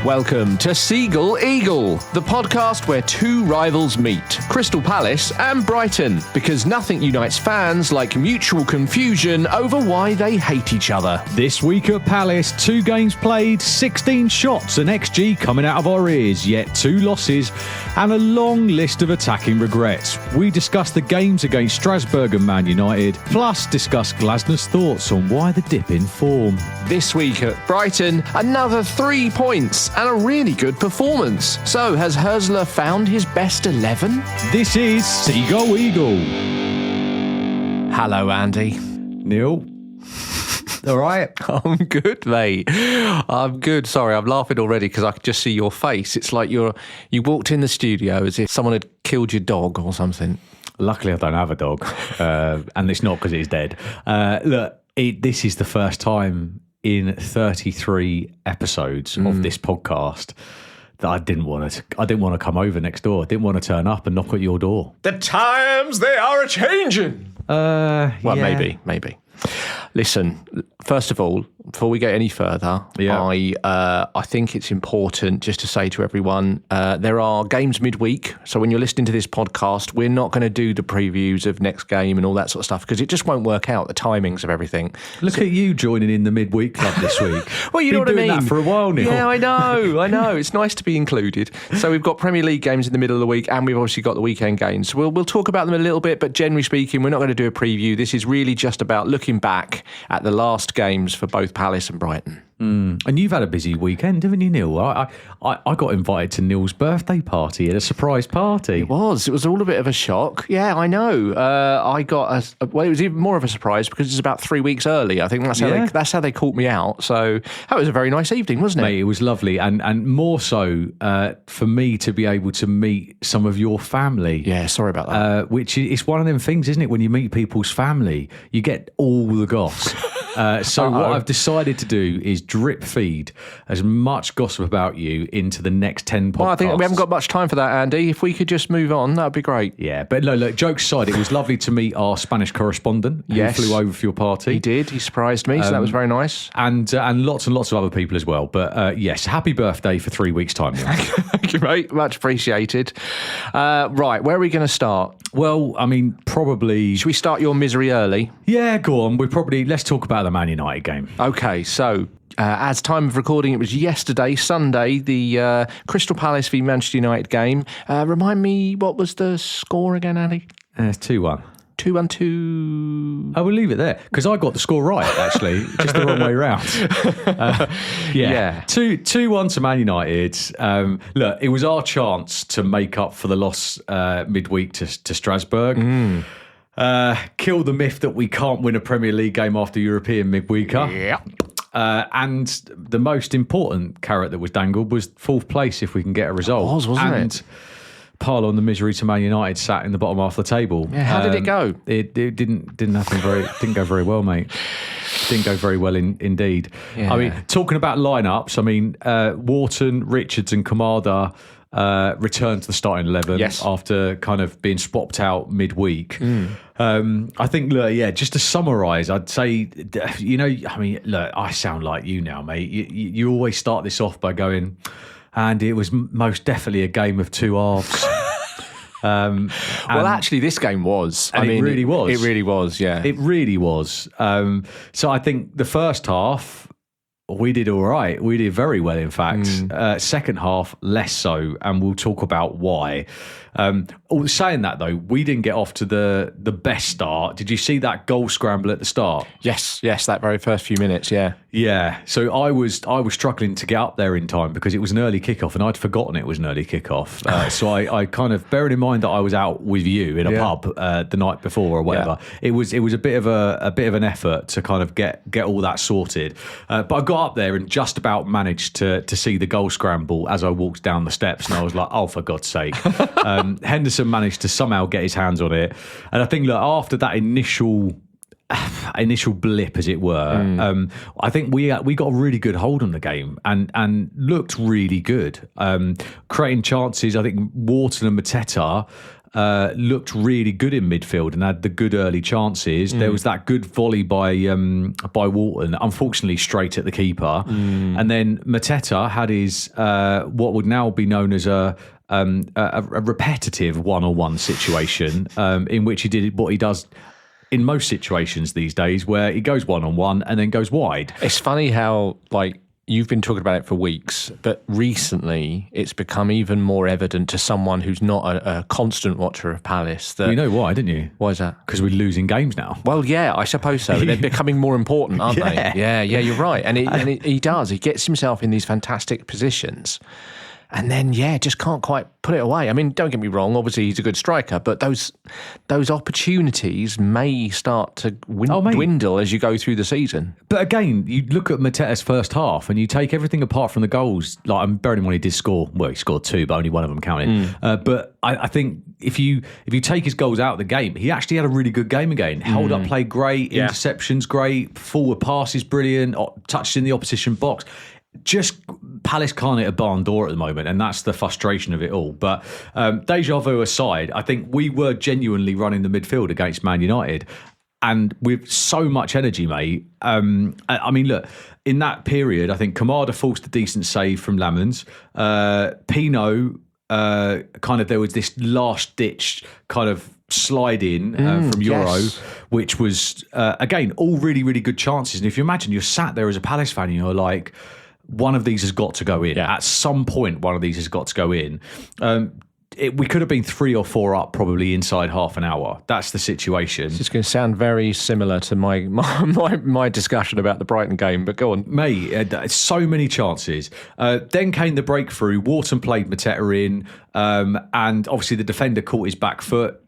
Welcome to Seagull Eagle, the podcast where two rivals meet, Crystal Palace and Brighton, because nothing unites fans like mutual confusion over why they hate each other. This week at Palace, 2 games played, 16 shots and XG coming out of our ears, yet 2 losses and a long list of attacking regrets. We discuss the games against Strasbourg and Man Utd, plus discuss Glasner's thoughts on why the dip in form. This week at Brighton, another 3 points and a really good performance. So, has Herzler found his best 11? This is Seagull Eagle. Hello, Andy. Neil. All right. I'm good, mate. I'm good. Sorry, I'm laughing already because I could just see your face. It's like you walked in the studio as if someone had killed your dog or something. Luckily, I don't have a dog, and it's not because it's dead. Look, this is the first time in 33 episodes of this podcast that I didn't want to come over next door. I didn't want to turn up and knock at your door. The times they are a changing. Well, yeah. maybe. Listen, first of all, before we get any further, I think it's important just to say to everyone, there are games midweek. So when you're listening to this podcast, we're not going to do the previews of next game and all that sort of stuff because it just won't work out, the timings of everything. Look at you joining in the midweek club this week. Well, you know what I mean. Been doing that for a while now. Yeah, I know. It's nice to be included. So we've got Premier League games in the middle of the week and we've obviously got the weekend games. So we'll talk about them a little bit, but generally speaking, we're not going to do a preview. This is really just about looking back at the last games for both Palace and Brighton. And you've had a busy weekend, haven't you, Neil? I got invited to Neil's birthday party at a surprise party. It was all a bit of a shock. Yeah, I know. I got it was even more of a surprise because it's about 3 weeks early. I think that's how they caught me out. So that was a very nice evening, wasn't it? Mate, it was lovely, and more so for me to be able to meet some of your family. Yeah, sorry about that. Which is one of them things, isn't it? When you meet people's family, you get all the goss. So what I've decided to do is drip feed as much gossip about you into the next 10 podcasts. Well, I think we haven't got much time for that, Andy. If we could just move on, that would be great. Yeah, but no, look, jokes aside, it was lovely to meet our Spanish correspondent who flew over for your party. He did. He surprised me, so that was very nice. And lots of other people as well. But yes, happy birthday for 3 weeks' time. Thank you, mate. Much appreciated. Right, where are we going to start? Well, I mean, probably... Should we start your misery early? Yeah, go on. Let's talk about the Man Utd game. Okay, so... as time of recording, it was yesterday, Sunday, the Crystal Palace v Manchester United game. Remind me, what was the score again, Andy? It's 2-1. 2-1-2. I will leave it there because I got the score right, actually, just the wrong way round. 2-1 to Man Utd. Look, it was our chance to make up for the loss midweek to Strasbourg. Kill the myth that we can't win a Premier League game after European midweeker. Yeah. And the most important carrot that was dangled was 4th place if we can get a result. It was, wasn't it? Pile on the misery to Man Utd sat in the bottom half of the table. Yeah, how did it go? It didn't didn't go very well, mate. Didn't go very well indeed. Yeah. I mean, talking about lineups, I mean, Wharton, Richards, and Kamada returned to the starting 11 after kind of being swapped out midweek. I think, look, just to summarise, I'd say, look, I sound like you now, mate. You always start this off by going, and it was most definitely a game of 2 halves. Well, actually, this game was. It really was. It really was, yeah. It really was. So I think the first half, we did all right. We did very well, in fact. Second half, less so, and we'll talk about why. Saying that, though, we didn't get off to the best start. Did you see that goal scramble at the start? Yes, that very first few minutes, yeah. Yeah, so I was struggling to get up there in time because it was an early kickoff and I'd forgotten it was an early kickoff. So I kind of, bearing in mind that I was out with you in a pub the night before or whatever, it was a bit of an effort to kind of get all that sorted. But I got up there and just about managed to see the goal scramble as I walked down the steps, and I was like, oh, for God's sake. Henderson managed to somehow get his hands on it, and I think, look, after that initial blip, as it were, I think we got a really good hold on the game and looked really good, creating chances. I think Wharton and Mateta looked really good in midfield and had the good early chances. There was that good volley by Walton, unfortunately straight at the keeper. And then Mateta had his what would now be known as a repetitive one-on-one situation in which he did what he does in most situations these days, where he goes one-on-one and then goes wide. It's funny how, like, you've been talking about it for weeks, but recently it's become even more evident to someone who's not a constant watcher of Palace that... You know why, didn't you? Why is that? Because we're losing games now. Well, yeah, I suppose so. They're becoming more important, aren't they? Yeah, you're right. And he does. He gets himself in these fantastic positions. And then, just can't quite put it away. I mean, don't get me wrong, obviously he's a good striker, but those opportunities may start to dwindle as you go through the season. But again, you look at Mateta's first half and you take everything apart from the goals. Like, I'm bearing in mind he did score, well, he scored 2, but only one of them counted. But I think if you take his goals out of the game, he actually had a really good game again. Held up play great, interceptions great, forward passes brilliant, touched in the opposition box. Just Palace can't hit a barn door at the moment, and that's the frustration of it all. But deja vu aside, I think we were genuinely running the midfield against Man United, and with so much energy, mate. I mean, look, in that period, I think Kamada forced a decent save from Lamans. Pino, there was this last-ditch kind of slide in from Euro, which was, again, all really, really good chances. And if you imagine you're sat there as a Palace fan and you're like, one of these has got to go in. At some point, one of these has got to go in. We could have been 3 or 4 up probably inside half an hour. That's the situation. It's going to sound very similar to my discussion about the Brighton game, but go on. Mate, so many chances. Then came the breakthrough. Wharton played Mateta in, and obviously the defender caught his back foot.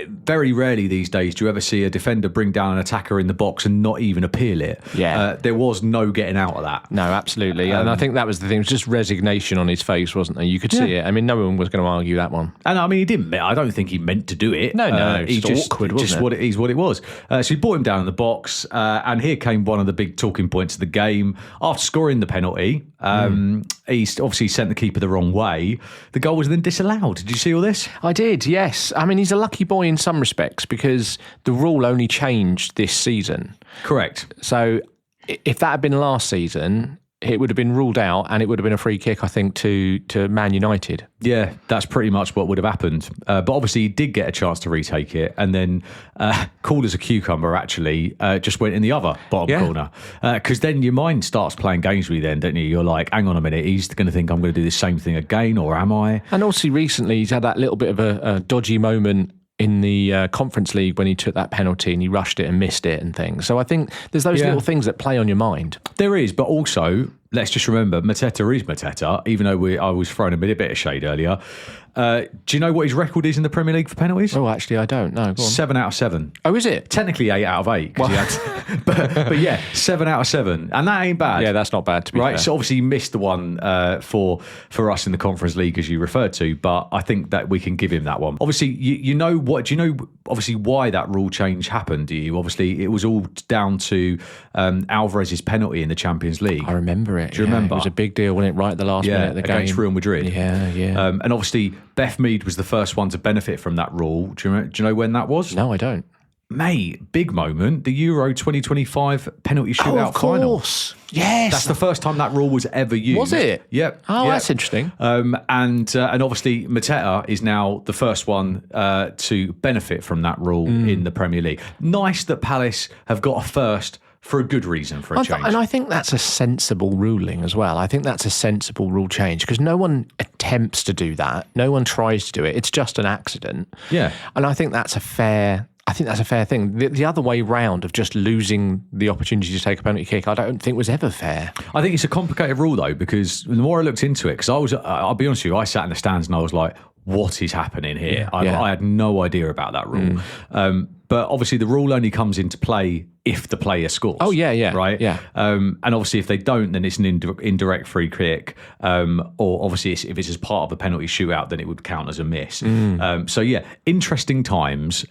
Very rarely these days do you ever see a defender bring down an attacker in the box and not even appeal it. There was no getting out of that. No, absolutely. And I think that was the thing. It was just resignation on his face, wasn't there? You could see it. I mean, no one was going to argue that one. And I mean, he didn't. I don't think he meant to do it. No. He just awkward, wasn't it? Just what it was. So he brought him down in the box, and here came one of the big talking points of the game. After scoring the penalty, he obviously sent the keeper the wrong way. The goal was then disallowed. Did you see all this? I did, yes. I mean, he's a lucky boy in some respects because the rule only changed this season. Correct. So if that had been last season, it would have been ruled out and it would have been a free kick, I think, to Man United. Yeah, that's pretty much what would have happened. But obviously he did get a chance to retake it and then cool as a cucumber, actually, just went in the other bottom corner. Because then your mind starts playing games with you then, don't you? You're like, hang on a minute, he's going to think I'm going to do the same thing again, or am I? And also recently he's had that little bit of a dodgy moment in the Conference League when he took that penalty and he rushed it and missed it and things. So I think there's those little things that play on your mind. There is, but also, let's just remember, Mateta is Mateta, even though I was throwing a bit of shade earlier. Do you know what his record is in the Premier League for penalties? Oh, actually, I don't. No, go on. 7 out of 7. Oh, is it? Technically 8 out of 8. Well, but yeah, 7 out of 7. And that ain't bad. Yeah, that's not bad, to be fair. So obviously he missed the one for us in the Conference League, as you referred to, but I think that we can give him that one. Obviously, do you know obviously why that rule change happened, do you? Obviously, it was all down to Alvarez's penalty in the Champions League. I remember it. Do you remember? It was a big deal, wasn't it, right at the last minute of the game? Against Real Madrid. Yeah. And obviously, Beth Mead was the first one to benefit from that rule. Do you know when that was? No, I don't. Mate, big moment. The Euro 2025 penalty shootout final. Of course. Yes. That's the first time that rule was ever used. Was it? Yep. Oh, that's interesting. And obviously Mateta is now the first one to benefit from that rule in the Premier League. Nice that Palace have got a first for a good reason, for a change. And I think that's a sensible ruling as well. I think that's a sensible rule change because no one attempts to do that. No one tries to do it. It's just an accident. Yeah. And I think that's a fair thing. The other way round of just losing the opportunity to take a penalty kick, I don't think was ever fair. I think it's a complicated rule though, because the more I looked into it, because I'll be honest with you, I sat in the stands and I was like, what is happening here? I had no idea about that rule. But obviously the rule only comes into play if the player scores. Oh, yeah. Right? Yeah. And obviously, if they don't, then it's an indirect free kick. Or obviously, if it's as part of a penalty shootout, then it would count as a miss. So, yeah, interesting times.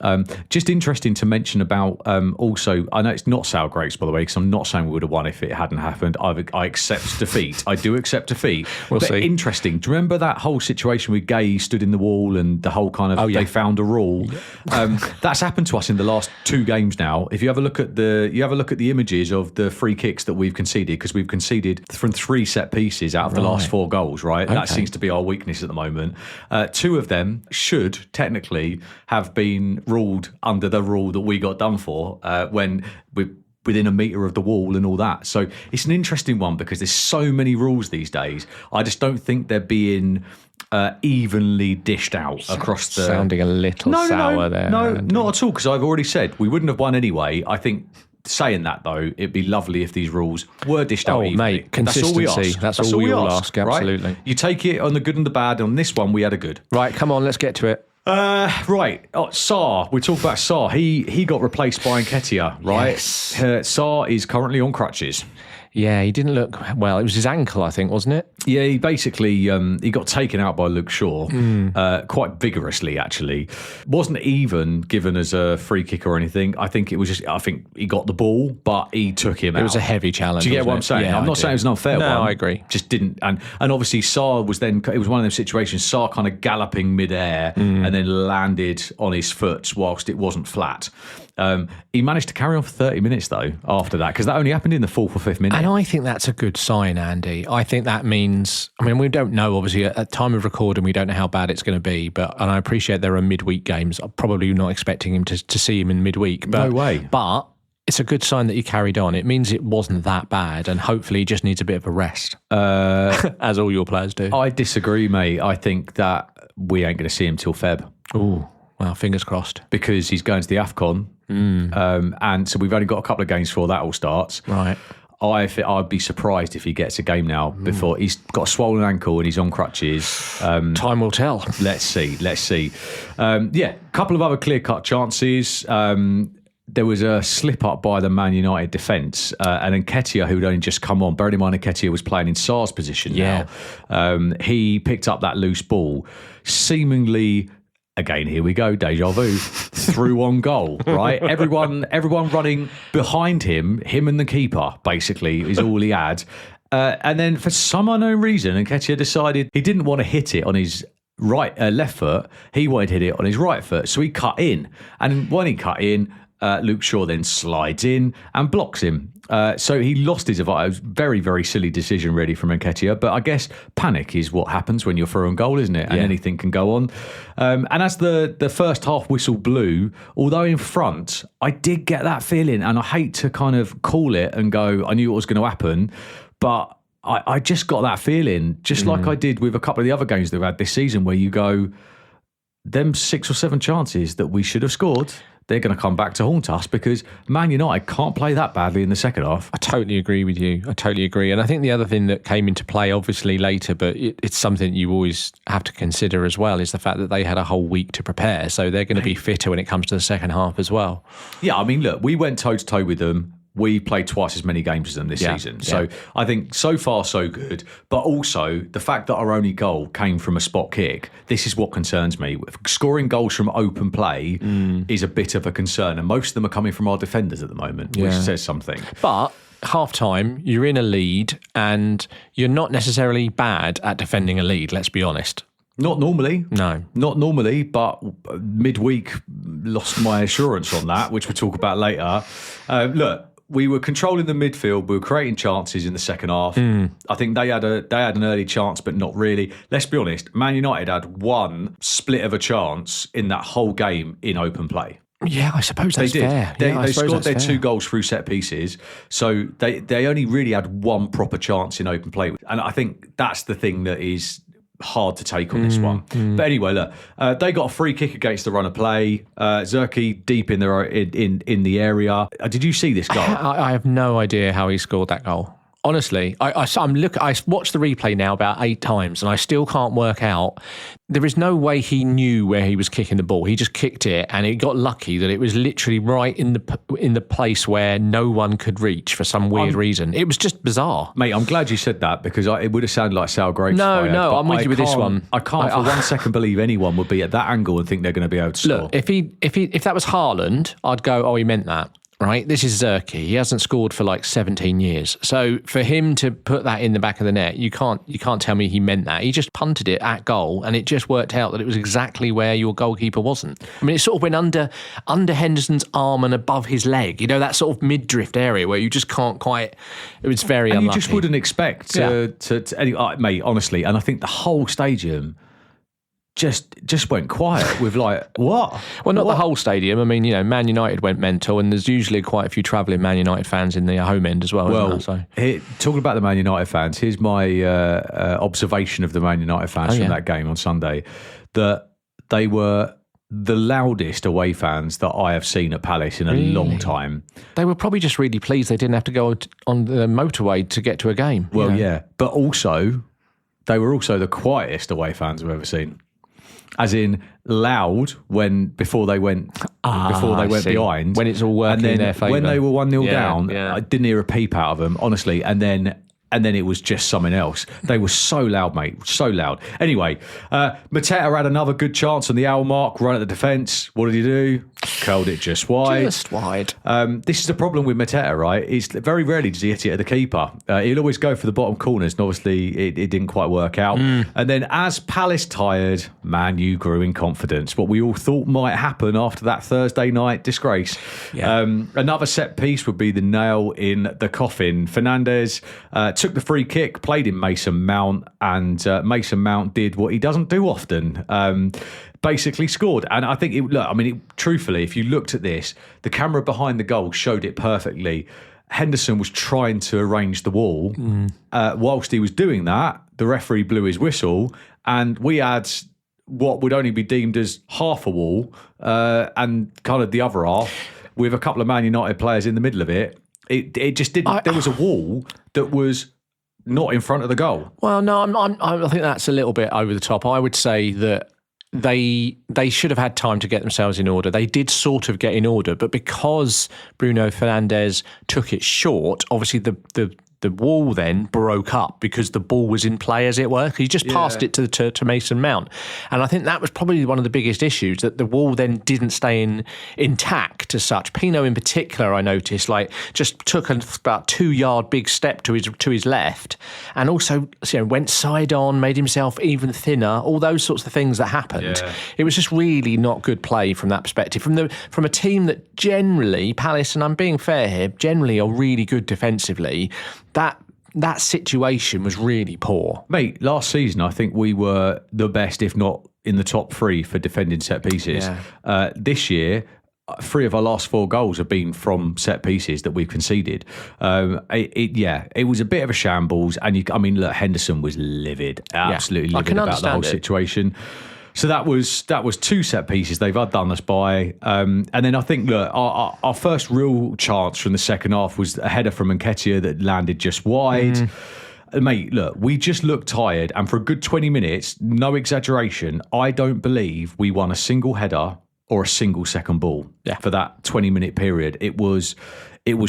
Just interesting to mention about also, I know it's not sour grapes, by the way, because I'm not saying we would have won if it hadn't happened. I accept defeat. I do accept defeat. We'll see. Interesting. Do you remember that whole situation with Gay stood in the wall and the whole kind of, they found a rule? That's happened to us in the last 2 games now. If you have a look at the images of the free kicks that we've conceded, because we've conceded from 3 set pieces out of the last 4 goals, right? Okay. That seems to be our weakness at the moment. 2 of them should technically have been ruled under the rule that we got done for when we're within a metre of the wall and all that. So it's an interesting one because there's so many rules these days. I just don't think they're being evenly dished out across the... Sounding a little sour there. No, not at all, because I've already said we wouldn't have won anyway. I think... Saying that, though, it'd be lovely if these rules were dished out evenly. Mate, consistency. That's all we all ask, absolutely. Right? You take it on the good and the bad. On this one, we had a good. Right, come on, let's get to it. Right. Sarr. We talk about Sarr. He got replaced by Nketiah, right? Yes. Sarr is currently on crutches. Yeah, he didn't look well. It was his ankle, I think, wasn't it? Yeah, he basically he got taken out by Luke Shaw quite vigorously. Actually, wasn't even given as a free kick or anything. I think he got the ball, but he took him out. It was a heavy challenge. Do you get what I'm saying? Yeah, I'm not saying it was an unfair one. No, I agree. Just didn't, and obviously Sarr was then. It was one of those situations. Sarr kind of galloping midair and then landed on his foot whilst it wasn't flat. He managed to carry on for 30 minutes though after that, because that only happened in the 4th or 5th minute. And I think that's a good sign, Andy. I think that means, I mean, we don't know, obviously, at time of recording, we don't know how bad it's going to be, and I appreciate there are midweek games. I'm probably not expecting him to see him in midweek. But, no way. But it's a good sign that he carried on. It means it wasn't that bad, and hopefully he just needs a bit of a rest, as all your players do. I disagree, mate. I think that we ain't going to see him till Feb. Ooh, well, fingers crossed. Because he's going to the AFCON. And so we've only got a couple of games before that all starts. Right. I'd be surprised if he gets a game now before he's got a swollen ankle and he's on crutches. Time will tell. Let's see. A couple of other clear-cut chances. There was a slip-up by the Man United defence, and Nketiah, who had only just come on, bearing in mind Nketiah was playing in Sarr's position now. He picked up that loose ball, seemingly... Again, here we go, deja vu, through on goal, right? Everyone running behind him and the keeper, basically, is all he had. And then for some unknown reason, Nketiah decided he didn't want to hit it on his left foot. He wanted to hit it on his right foot. So he cut in. And when he cut in, Luke Shaw then slides in and blocks him. So he lost his advantage. It was a very, very silly decision, really, from Nketiah. But I guess panic is what happens when you're through on goal, isn't it? And anything can go on. And as the first half whistle blew, although in front, I did get that feeling. And I hate to kind of call it and go, I knew what was going to happen. But I just got that feeling, just like I did with a couple of the other games that we've had this season, where you go, them 6 or 7 chances that we should have scored, they're going to come back to haunt us, because Man United can't play that badly in the second half. I totally agree with you. I totally agree. And I think the other thing that came into play, obviously later, but it's something you always have to consider as well, is the fact that they had a whole week to prepare. So they're going to be fitter when it comes to the second half as well. Yeah, I mean, look, we went toe-to-toe with them. We played twice as many games as them this season. So I think so far so good. But also the fact that our only goal came from a spot kick, this is what concerns me. Scoring goals from open play is a bit of a concern. And most of them are coming from our defenders at the moment, which says something. But half-time, you're in a lead and you're not necessarily bad at defending a lead, let's be honest. Not normally. No. Not normally, but midweek lost my assurance on that, which we'll talk about later. Look, we were controlling the midfield. We were creating chances in the second half. I think they had an early chance, but not really. Let's be honest. Man United had one split of a chance in that whole game in open play. Yeah, I suppose that's fair. They scored their 2 goals through set pieces. So they only really had one proper chance in open play. And I think that's the thing that is hard to take on this one. But anyway, look, they got a free kick against the run of play. Zerkey deep in the area. Did you see this goal? I have no idea how he scored that goal. Honestly, I watched the replay now about 8 times, and I still can't work out. There is no way he knew where he was kicking the ball. He just kicked it, and he got lucky that it was literally right in the place where no one could reach for some weird reason. It was just bizarre, mate. I'm glad you said that because it would have sounded like sour grapes. No, I'm with you with this one. I can't for 1 second believe anyone would be at that angle and think they're going to be able to score. Look, if that was Haaland, I'd go, oh, he meant that. Right, this is Zerke. He hasn't scored for like 17 years. So for him to put that in the back of the net, you can't tell me he meant that. He just punted it at goal, and it just worked out that it was exactly where your goalkeeper wasn't. I mean, it sort of went under Henderson's arm and above his leg. You know, that sort of mid-drift area where you just can't quite. It was very unlucky. You just wouldn't expect to mate, honestly. And I think the whole stadium just went quiet with like, what? Well, not the whole stadium. I mean, Man United went mental, and there's usually quite a few travelling Man United fans in the home end as well. Talking about the Man United fans, here's my observation of the Man United fans from that game on Sunday, that they were the loudest away fans that I have seen at Palace in a long time. They were probably just really pleased they didn't have to go on the motorway to get to a game. Well, yeah. But also, they were also the quietest away fans I've ever seen. As in loud before they went behind. When it's all working in their favour. When they were 1-0 down, I didn't hear a peep out of them, honestly. And then it was just something else. They were so loud, mate. So loud. Anyway, Mateta had another good chance on the hour mark, run at the defence. What did he do? Curled it just wide. Just wide. This is the problem with Mateta, right? It's very rarely does he hit it at the keeper. He'll always go for the bottom corners, and obviously it didn't quite work out. And then as Palace tired, Man U grew in confidence. What we all thought might happen after that Thursday night disgrace. Yeah. Another set piece would be the nail in the coffin. Fernandes took the free kick, played in Mason Mount, and Mason Mount did what he doesn't do often. Basically scored. And I think, truthfully, if you looked at this, the camera behind the goal showed it perfectly. Henderson was trying to arrange the wall. Whilst he was doing that, the referee blew his whistle, and we had what would only be deemed as half a wall and kind of the other half with a couple of Man United players in the middle of it. It just didn't. There was a wall that was not in front of the goal. Well, no, I think that's a little bit over the top. I would say that they should have had time to get themselves in order. They did sort of get in order, but because Bruno Fernandes took it short, obviously the wall then broke up because the ball was in play, as it were. He just passed it to Mason Mount. And I think that was probably one of the biggest issues, that the wall then didn't stay intact as such. Pino in particular, I noticed, just took about 2-yard big step to his left, and also went side on, made himself even thinner, all those sorts of things that happened. Yeah. It was just really not good play from that perspective. From a team that generally, Palace, and I'm being fair here, generally are really good defensively, that situation was really poor. Mate, last season, I think we were the best, if not in the top 3 for defending set pieces. Yeah. This year, 3 of our last 4 goals have been from set pieces that we've conceded. It was a bit of a shambles. And look, Henderson was livid, absolutely livid about the whole situation. So that was 2 set pieces they've done us by. And then I think, look, our first real chance from the second half was a header from Nketiah that landed just wide. Mate, look, we just looked tired. And for a good 20 minutes, no exaggeration, I don't believe we won a single header or a single second ball for that 20-minute period. It was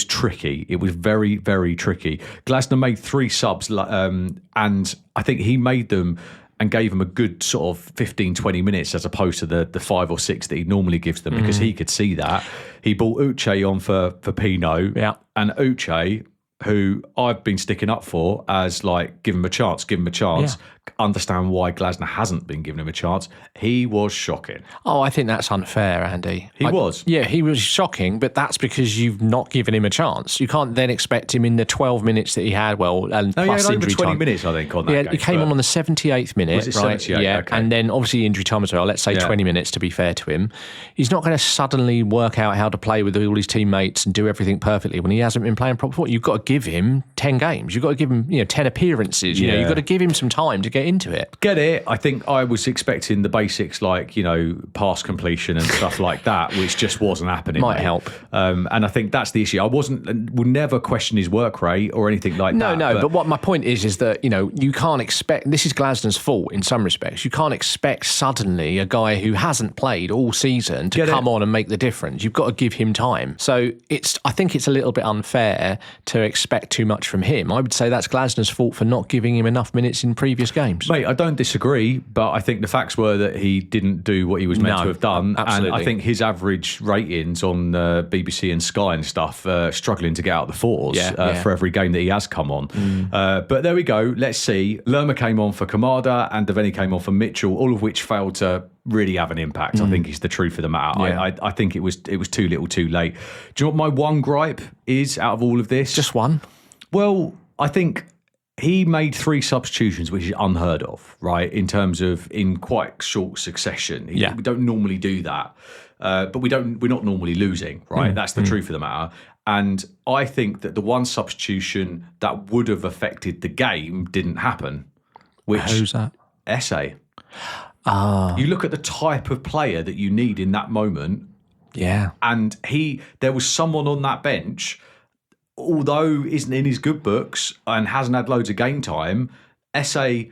tricky. It was very, very tricky. Glasner made 3 subs, and I think he made them and gave them a good sort of 15, 20 minutes as opposed to the 5 or 6 that he normally gives them, because he could see that. He brought Uche on for Pino. Yeah. And Uche, who I've been sticking up for as give him a chance. Yeah. Understand why Glasner hasn't been giving him a chance. He was shocking. Oh, I think that's unfair, Andy. He was. Yeah, he was shocking, but that's because you've not given him a chance. You can't then expect him in the 12 minutes that he had, plus injury time. 20 minutes, I think, on that game. He came on the 78th minute, was it right? 78? Yeah, okay. And then obviously injury time as well. Let's say 20 minutes to be fair to him. He's not going to suddenly work out how to play with all his teammates and do everything perfectly when he hasn't been playing proper football. You've got to give him 10 games. You've got to give him 10 appearances. You know, you've got to give him some time to get into it. Get it? I think I was expecting the basics like, pass completion and stuff like that, which just wasn't happening. Might help. And I think that's the issue. I would never question his work rate or anything like that. No, but what my point is that, you can't expect, this is Glasner's fault in some respects. You can't expect suddenly a guy who hasn't played all season to come on and make the difference. You've got to give him time. So I think it's a little bit unfair to expect too much from him. I would say that's Glasner's fault for not giving him enough minutes in previous games. Mate, I don't disagree, but I think the facts were that he didn't do what he was meant to have done. Absolutely. And I think his average ratings on BBC and Sky and stuff, struggling to get out the fours for every game that he has come on. But there we go. Let's see. Lerma came on for Kamada and Devaney came on for Mitchell, all of which failed to really have an impact. I think is the truth of the matter. I think it was too little too late. Do you know what my one gripe is out of all of this? Just one? Well, I think he made 3 substitutions, which is unheard of, right? In terms of in quite short succession. We don't normally do that. But we're not normally losing, right? That's the truth of the matter. And I think that the one substitution that would have affected the game didn't happen. Who's that? Esse. You look at the type of player that you need in that moment. Yeah. And there was someone on that bench, although isn't in his good books and hasn't had loads of game time, Esse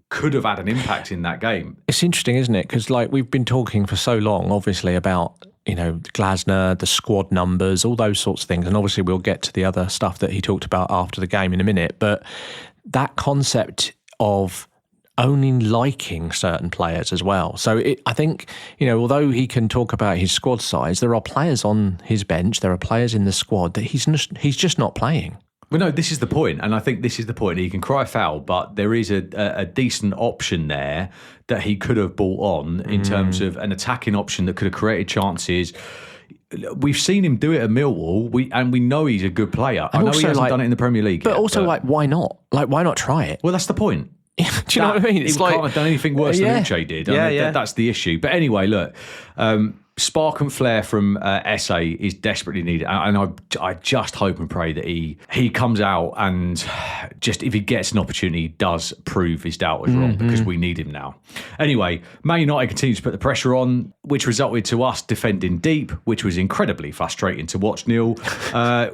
could have had an impact in that game. It's interesting, isn't it? Because we've been talking for so long, obviously, about Glasner, the squad numbers, all those sorts of things. And obviously we'll get to the other stuff that he talked about after the game in a minute. But that concept of only liking certain players as well. So I think, although he can talk about his squad size, there are players on his bench, there are players in the squad that he's just not playing. Well, no, this is the point, and I think this is the point. He can cry foul, but there is a decent option there that he could have brought on in terms of an attacking option that could have created chances. We've seen him do it at Millwall, and we know he's a good player. I know he hasn't done it in the Premier League but yet, also, why not? Why not try it? Well, that's the point. Do you know what I mean? He can't have done anything worse than Uche did. That's the issue. But anyway, look, spark and flair from Esse is desperately needed, and I just hope and pray that he comes out and just, if he gets an opportunity, does prove his doubters wrong, because we need him now. Anyway, Man United continues to put the pressure on, which resulted to us defending deep, which was incredibly frustrating to watch, Neil.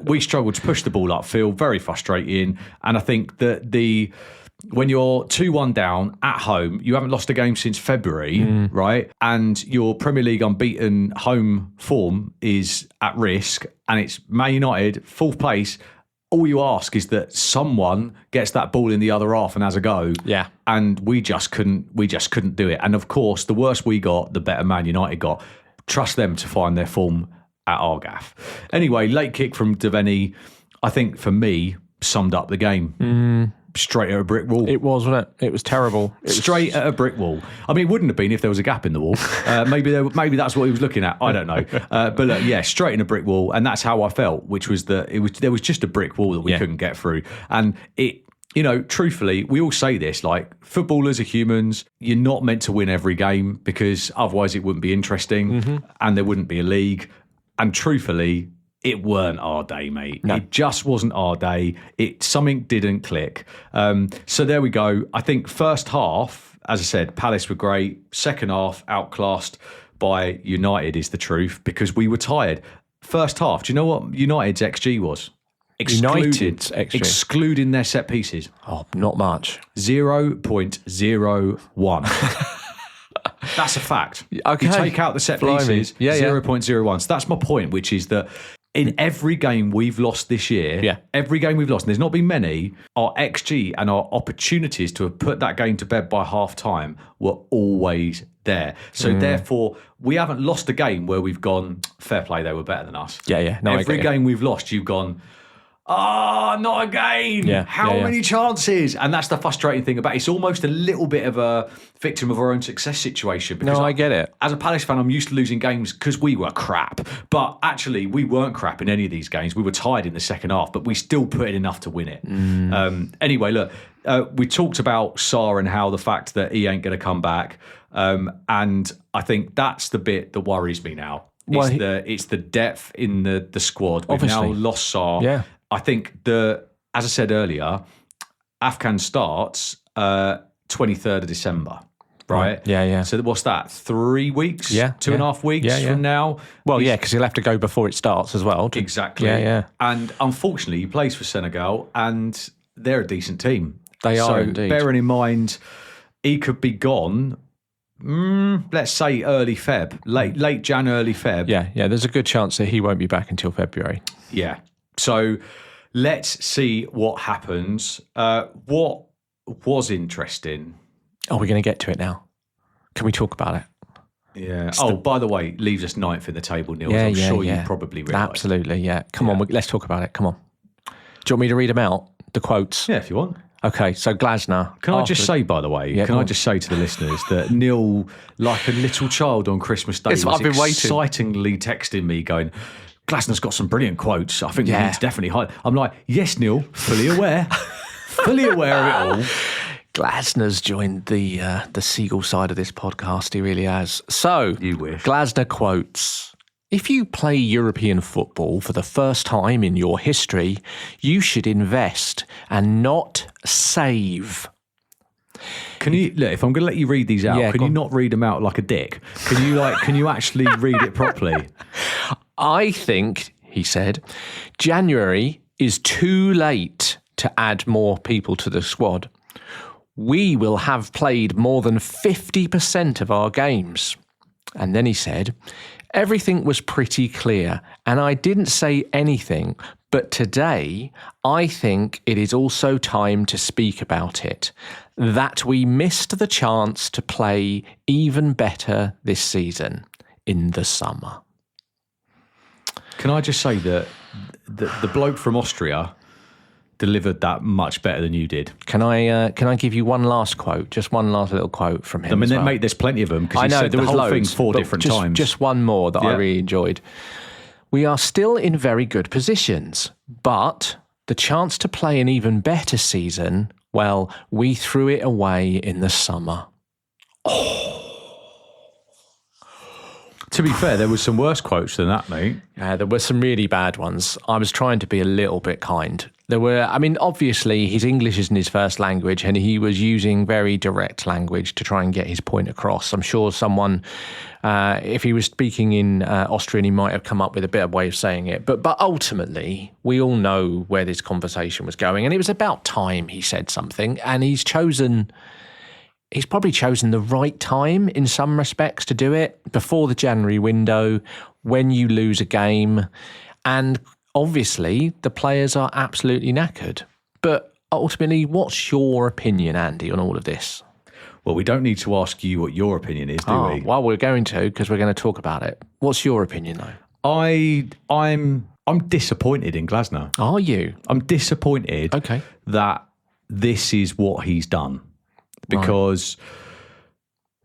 We struggled to push the ball upfield, very frustrating, and I think that when you're 2-1 down at home, you haven't lost a game since February, right? And your Premier League unbeaten home form is at risk, and it's Man United, 4th place. All you ask is that someone gets that ball in the other half and has a go. Yeah. And we just couldn't do it. And of course, the worse we got, the better Man United got. Trust them to find their form at our gaff. Anyway, late kick from Devaney, I think for me, summed up the game. Straight at a brick wall. It was, wasn't it? It was terrible. Straight at a brick wall. I mean, it wouldn't have been if there was a gap in the wall. Maybe that's what he was looking at. I don't know. But look, straight in a brick wall, and that's how I felt, which was that there was just a brick wall that we couldn't get through, and it. Truthfully, we all say this, footballers are humans. You're not meant to win every game, because otherwise it wouldn't be interesting and there wouldn't be a league. And truthfully, it weren't our day, mate. No. It just wasn't our day. Something didn't click. So there we go. I think first half, as I said, Palace were great. Second half, outclassed by United is the truth, because we were tired. First half, do you know what United's XG was? United's XG? Excluding their set pieces. Oh, not much. 0.01. That's a fact. Okay. You take out the set pieces, 0.01. So that's my point, which is that in every game we've lost this year, every game we've lost, and there's not been many, our XG and our opportunities to have put that game to bed by half time were always there. So therefore, we haven't lost a game where we've gone, fair play, they were better than us. No, every game we've lost, you've gone, not again. How many chances? And that's the frustrating thing about it. It's almost a little bit of a victim of our own success situation. Because I get it. As a Palace fan, I'm used to losing games because we were crap. But actually, we weren't crap in any of these games. We were tied in the second half, but we still put in enough to win it. Anyway, look, we talked about Sarr and how the fact that he ain't going to come back. And I think that's the bit that worries me now. It's the depth in the squad. We've now lost Sarr. Yeah. I think as I said earlier, AFCON starts 23rd of December. Right? Yeah. So what's that? 3 weeks? Yeah. 2.5 weeks from now? Well, because he'll have to go before it starts as well. Exactly. Yeah. And unfortunately, he plays for Senegal, and they're a decent team. They are so indeed. Bearing in mind, he could be gone, let's say early Feb, late Jan, early Feb. Yeah. There's a good chance that he won't be back until February. Yeah. So let's see what happens. What was interesting... Oh, we're going to get to it now. Can we talk about it? Yeah. By the way, leaves us 9th in the table, Neil. Yeah, I'm sure you probably realised. Absolutely, yeah. Come on, let's talk about it. Come on. Do you want me to read them out, the quotes? Yeah, if you want. Okay, so Glasner. Can I just say, by the way, can I just say to the listeners that Neil, like a little child on Christmas Day, was excitingly texting me going, Glasner's got some brilliant quotes. I think we need to definitely hide. I'm like, yes, Neil, fully aware. Fully aware of it all. Glasner's joined the Seagull side of this podcast. He really has. So, you wish. Glasner quotes, if you play European football for the first time in your history, you should invest and not save. Can you look? If I'm going to let you read these out, can you not read them out like a dick? Can you actually read it properly? I think, he said, January is too late to add more people to the squad. We will have played more than 50% of our games. And then he said, everything was pretty clear, and I didn't say anything, but today I think it is also time to speak about it, that we missed the chance to play even better this season in the summer. Can I just say that the bloke from Austria delivered that much better than you did. Can I give you one last quote? Just one last little quote from him. I mean, mate, there's plenty of them because he said the whole thing 4 different times. Just one more that I really enjoyed. We are still in very good positions, but the chance to play an even better season, well, we threw it away in the summer. To be fair, there was some worse quotes than that, mate. Yeah, there were some really bad ones. I was trying to be a little bit kind. There were, I mean, obviously his English isn't his first language and he was using very direct language to try and get his point across. I'm sure someone, if he was speaking in Austrian, he might have come up with a better way of saying it. But ultimately, we all know where this conversation was going. And it was about time he said something. And he's probably chosen the right time in some respects to do it, before the January window, when you lose a game. And obviously, the players are absolutely knackered. But ultimately, what's your opinion, Andy, on all of this? Well, we don't need to ask you what your opinion is, do we? Well, we're going to, because we're going to talk about it. What's your opinion, though? I'm disappointed in Glasner. Are you? I'm disappointed that this is what he's done. Because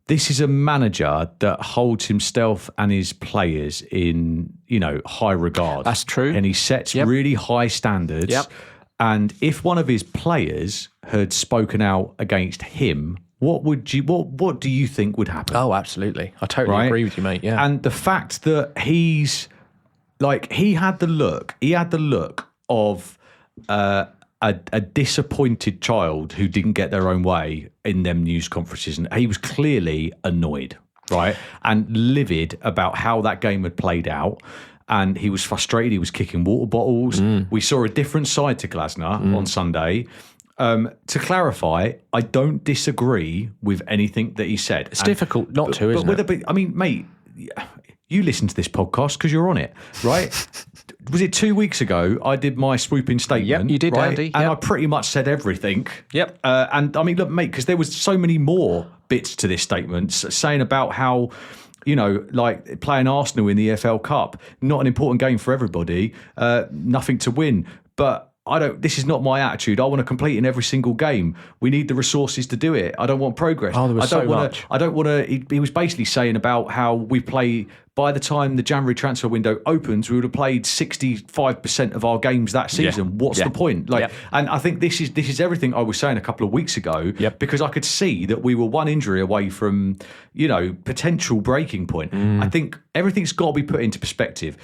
this is a manager that holds himself and his players in, high regard. That's true. And he sets really high standards. Yep. And if one of his players had spoken out against him, what do you think would happen? Oh, absolutely. I totally agree with you, mate. Yeah. And the fact that he had the look of a disappointed child who didn't get their own way in them news conferences. And he was clearly annoyed, right? And livid about how that game had played out. And he was frustrated. He was kicking water bottles. We saw a different side to Glasner on Sunday. To clarify, I don't disagree with anything that he said. It's difficult not to, isn't it? I mean, mate, you listen to this podcast because you're on it, right? Was it 2 weeks ago I did my swooping statement? Yep, you did, right? Andy. Yep. And I pretty much said everything. Yep. And I mean, look, mate, because there was so many more bits to this statement saying about how, like playing Arsenal in the EFL Cup, not an important game for everybody, nothing to win. But this is not my attitude. I want to compete in every single game. We need the resources to do it. I don't want progress. Oh, there was so much. I don't want to. He was basically saying about how we play. By the time the January transfer window opens, we would have played 65% of our games that season. Yeah. What's the point? And I think this is everything I was saying a couple of weeks ago. Because I could see that we were one injury away from, potential breaking point. I think everything's got to be put into perspective.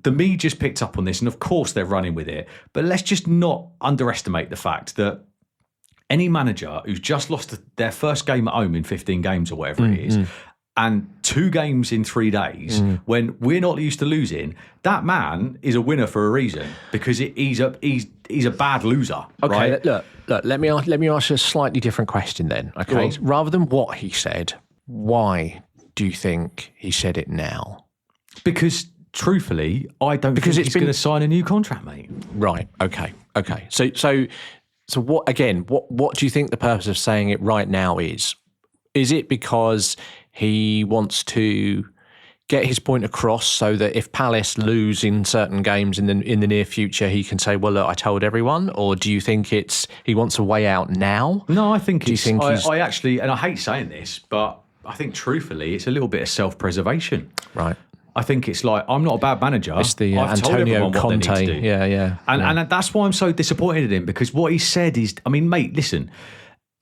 the media's picked up on this, and of course they're running with it. But let's just not underestimate the fact that any manager who's just lost their first game at home in 15 games or whatever it is, and 2 games in 3 days, when we're not used to losing, that man is a winner for a reason, because he's a bad loser. Okay, right? look. Let me ask you a slightly different question then. Okay, rather than what he said, why do you think he said it now? Because truthfully, I don't think he's going to sign a new contract, mate. Right. Okay. So what again? What do you think the purpose of saying it right now is? Is it because he wants to get his point across so that if Palace lose in certain games in the near future, he can say, "Well, look, I told everyone"? Or do you think he wants a way out now? No, I think I actually, and I hate saying this, but I think truthfully, it's a little bit of self-preservation. Right. I think it's like, I'm not a bad manager. It's the Antonio Conte. Yeah. And that's why I'm so disappointed in him, because what he said is, I mean, mate, listen,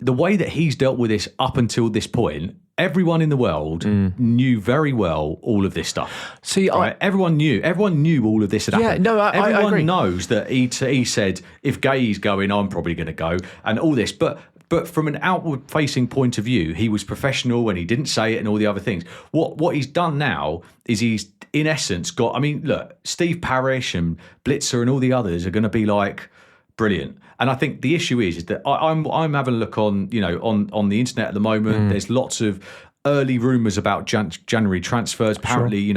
the way that he's dealt with this up until this point, everyone in the world knew very well all of this stuff. See, right? Everyone knew all of this had happened. No, I agree. Everyone knows that he said, if Gay's going, I'm probably going to go, and all this. But from an outward-facing point of view, he was professional and he didn't say it and all the other things. What he's done now is he's, in essence, got... I mean, look, Steve Parish and Blitzer and all the others are going to be like, brilliant. And I think the issue is that I'm having a look on the internet at the moment. There's lots of early rumours about January transfers. Apparently,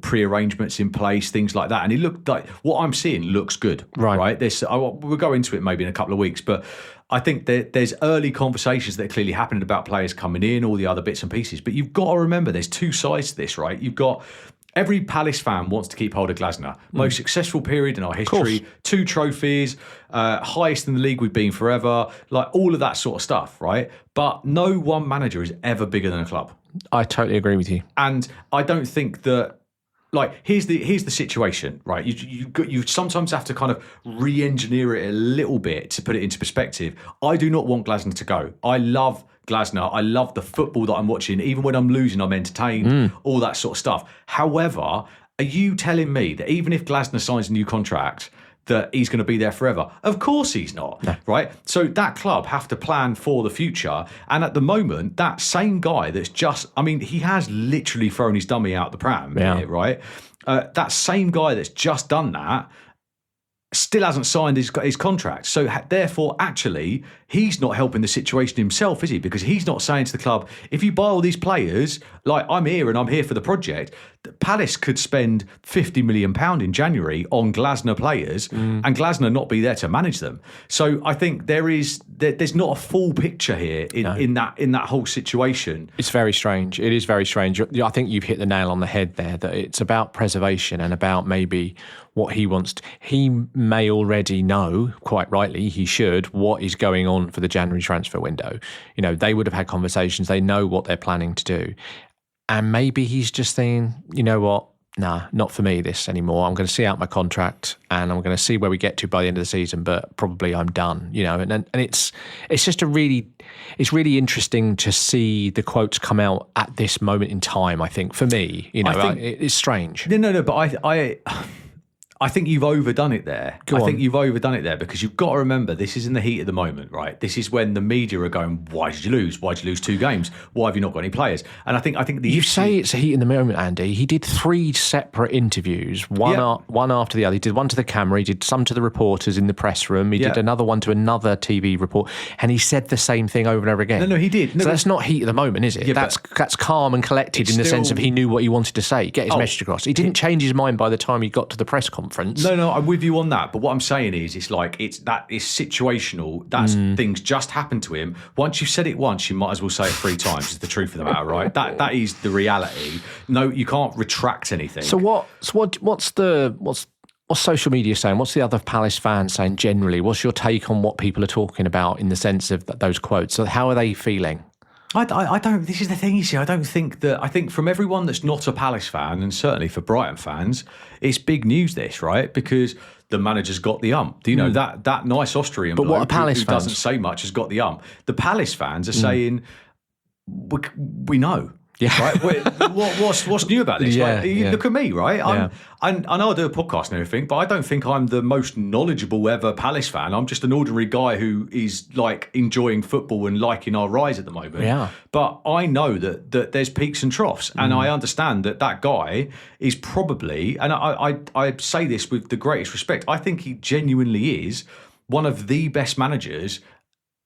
pre-arrangements in place, things like that. And it looked like what I'm seeing looks good. Right. We'll go into it maybe in a couple of weeks, but I think there's early conversations that are clearly happening about players coming in, all the other bits and pieces. But you've got to remember, there's 2 sides to this, right? You've got... Every Palace fan wants to keep hold of Glasner. Most successful period in our history, 2 trophies, highest in the league we've been forever, like all of that sort of stuff, right? But no one manager is ever bigger than a club. I totally agree with you. And I don't think that, like, here's the situation, right? You sometimes have to kind of re-engineer it a little bit to put it into perspective. I do not want Glasner to go. I love Glasner. I love the football that I'm watching. Even when I'm losing, I'm entertained, all that sort of stuff. However, are you telling me that even if Glasner signs a new contract, that he's going to be there forever? Of course he's not, right? So that club have to plan for the future. And at the moment, that same guy that's just, I mean, he has literally thrown his dummy out the pram, here, right? That same guy that's just done that still hasn't signed his contract. So therefore, actually, he's not helping the situation himself, is he? Because he's not saying to the club, if you buy all these players, like, I'm here and I'm here for the project, Palace could spend £50 million in January on Glasner players and Glasner not be there to manage them. So I think there's not a full picture here in that whole situation. It's very strange. It is very strange. I think you've hit the nail on the head there, that it's about preservation and about maybe what he wants. He may already know, quite rightly, he should, what is going on for the January transfer window. They would have had conversations. They know what they're planning to do. And maybe he's just saying, you know what? Nah, not for me this anymore. I'm going to see out my contract and I'm going to see where we get to by the end of the season, but probably I'm done, and it's just it's really interesting to see the quotes come out at this moment in time, I think, for me, it's strange. No, but I think you've overdone it there. I think you've overdone it there, because you've got to remember, this is in the heat of the moment, right? This is when the media are going, why did you lose? Why did you lose 2 games? Why have you not got any players? And I think you say it's a heat in the moment, Andy. He did 3 separate interviews, one after the other. He did one to the camera, he did some to the reporters in the press room, he did another one to another TV report, and he said the same thing over and over again. No, he did. So that's not heat of the moment, is it? That's calm and collected in the sense of he knew what he wanted to say, get his message across. He didn't change his mind by the time he got to the press conference. No, I'm with you on that. But what I'm saying is, it's situational. That's things just happened to him. Once you've said it once, you might as well say it 3 times. Is the truth of the matter, right? That is the reality. No, you can't retract anything. So what's social media saying? What's the other Palace fans saying generally? What's your take on what people are talking about in the sense of those quotes? So how are they feeling? I don't. This is the thing, you see. I think from everyone that's not a Palace fan, and certainly for Brighton fans, it's big news. This, right? Because the manager's got the ump. Do you know that nice Austrian bloke, what are Palace who fans? Doesn't say much, has got the ump. The Palace fans are saying, we know. Yeah. Right? What's new about this? Yeah, Look at me, right? I know I do a podcast and everything, but I don't think I'm the most knowledgeable ever Palace fan. I'm just an ordinary guy who is like enjoying football and liking our rise at the moment. Yeah. But I know that there's peaks and troughs, and I understand that guy is probably, and I say this with the greatest respect, I think he genuinely is one of the best managers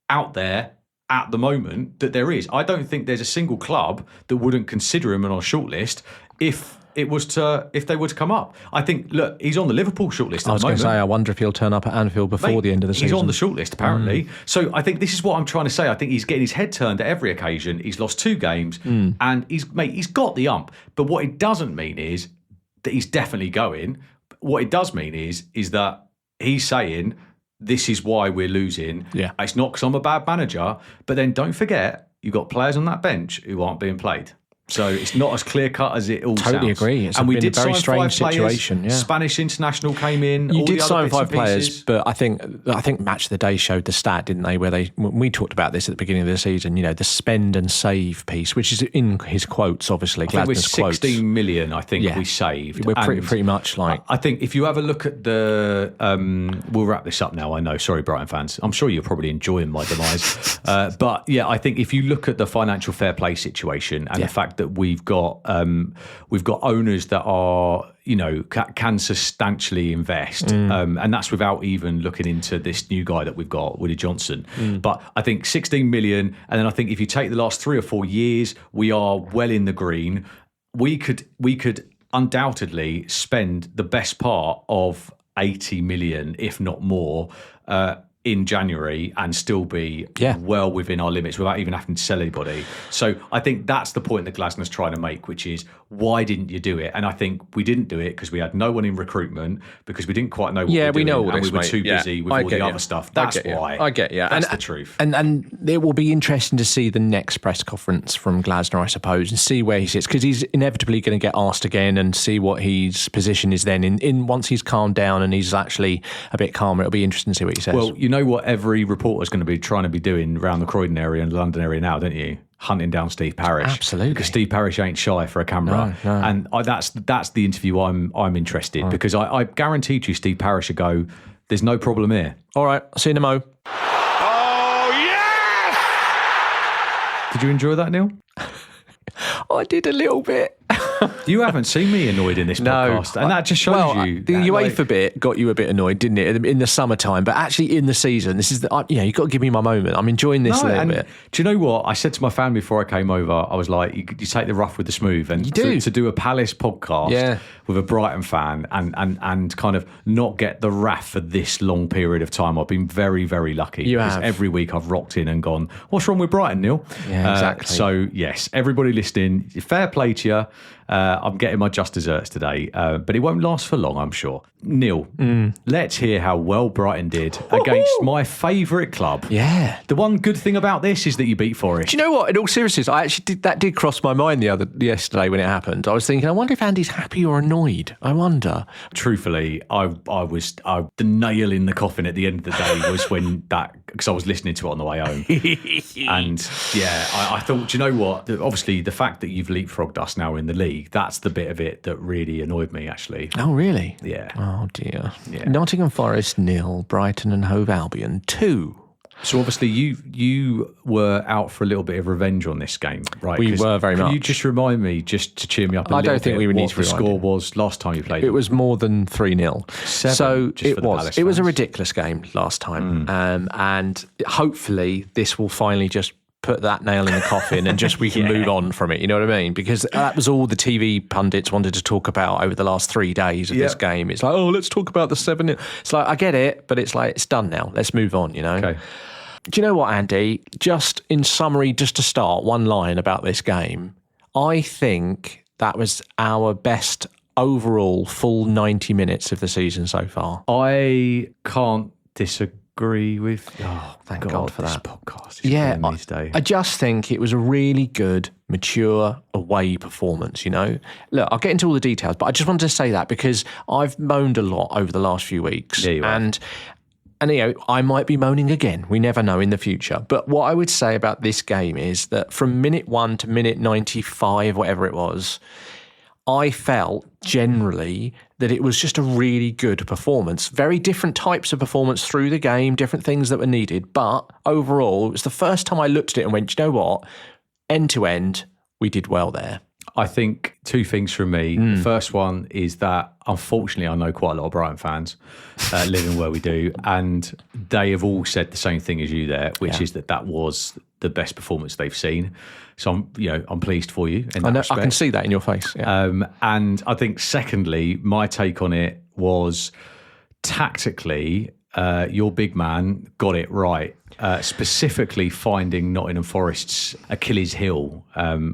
out there at the moment that there is. I don't think there's a single club that wouldn't consider him on our shortlist if they were to come up. I think, look, he's on the Liverpool shortlist at the moment. I was going to say, I wonder if he'll turn up at Anfield before the end of the season. He's on the shortlist, apparently. So I think this is what I'm trying to say. I think he's getting his head turned at every occasion. He's lost 2 games, and he's got the ump. But what it doesn't mean is that he's definitely going. What it does mean is that he's saying, this is why we're losing. Yeah. It's not because I'm a bad manager, but then don't forget, you've got players on that bench who aren't being played. So it's not as clear cut as it all sounds. Totally agree. It's been a very strange situation. Yeah. Spanish international came in. You did sign 5 players, but I think Match of the Day showed the stat, didn't they? When we talked about this at the beginning of the season, the spend and save piece, which is in his quotes, obviously. I think we're 16 million. I think we saved. We're pretty much like. I think if you have a look at the, we'll wrap this up now. I know. Sorry, Brighton fans. I'm sure you're probably enjoying my demise, but yeah, I think if you look at the financial fair play situation and the fact that we've got owners that are can substantially invest, and that's without even looking into this new guy that we've got, Woody Johnson. But I think 16 million, and then I think if you take the last 3 or 4 years, we are well in the green. We could undoubtedly spend the best part of 80 million, if not more, in January and still be well within our limits without even having to sell anybody. So I think that's the point that Glasner's trying to make, which is, why didn't you do it? And I think we didn't do it because we had no one in recruitment, because we didn't quite know what we were doing, know all and this, we were too busy with all the other stuff. That's why. I get you. That's the truth. And it will be interesting to see the next press conference from Glasner, I suppose, and see where he sits, because he's inevitably going to get asked again, and see what his position is then. In once he's calmed down and he's actually a bit calmer, it'll be interesting to see what he says. Well, you know what every reporter's going to be trying to be doing around the Croydon area and the London area now, don't you? Hunting down Steve Parish. Absolutely. Because Steve Parish ain't shy for a camera. No. And that's the interview I'm interested, because I guarantee you Steve Parish would go, there's no problem here. All right, I'll see you in a mo. Oh, yes! Did you enjoy that, Neil? I did a little bit. You haven't seen me annoyed in this podcast, and that just shows you. The UEFA bit got you a bit annoyed, didn't it, in the summertime? But actually, in the season, this is you've got to give me my moment. I'm enjoying this a little bit. Do you know what I said to my family before I came over? I was like, you take the rough with the smooth, and to do a Palace podcast with a Brighton fan and kind of not get the wrath for this long period of time. I've been very, very lucky. You have. Every week I've rocked in and gone, what's wrong with Brighton, Neil? Yeah, exactly. So yes, everybody listening, fair play to you. I'm getting my just desserts today, but it won't last for long, I'm sure. Neil, let's hear how well Brighton did against my favourite club. Yeah. The one good thing about this is that you beat Forest. Do you know what? In all seriousness, I actually did cross my mind yesterday when it happened. I was thinking, I wonder if Andy's happy or annoyed. I wonder. Truthfully, the nail in the coffin at the end of the day was when because I was listening to it on the way home. And yeah, I thought, do you know what? Obviously, the fact that you've leapfrogged us now in the league, that's the bit of it that really annoyed me, actually. Oh, really? Yeah. Oh, dear. Yeah. Nottingham Forest 0, Brighton and Hove Albion 2. So obviously you were out for a little bit of revenge on this game, right? We were very much. Can you just remind me, just to cheer me up a little bit, I don't think we would need to what the score was last time you played? It was more than 3-0. 7, so just for the Palace it was a fans. ridiculous game last time. And hopefully this will finally just put that nail in the coffin and just we can move on from it. You know what I mean? Because that was all the TV pundits wanted to talk about over the last 3 days of this game. It's like, oh, let's talk about the 7-0. It's like, I get it, but it's like, it's done now. Let's move on, you know? Okay. Do you know what, Andy? Just in summary, just to start, one line about this game. I think that was our best overall full 90 minutes of the season so far. I can't disagree with. Oh, thank God for that. This podcast is these days. I just think it was a really good, mature away performance, you know? Look, I'll get into all the details, but I just wanted to say that because I've moaned a lot over the last few weeks. Yeah, you have. And And, I might be moaning again. We never know in the future. But what I would say about this game is that from minute 1 to minute 95, whatever it was, I felt generally that it was just a really good performance. Very different types of performance through the game, different things that were needed. But overall, it was the first time I looked at it and went, you know what? End to end, we did well there. I think two things from me. The first one is that, unfortunately, I know quite a lot of Brighton fans living where we do, and they have all said the same thing as you there, which is that was the best performance they've seen. So I'm pleased for you in that respect. I can see that in your face. Yeah. And I think, secondly, my take on it was tactically, your big man got it right. Specifically finding Nottingham Forest's Achilles heel,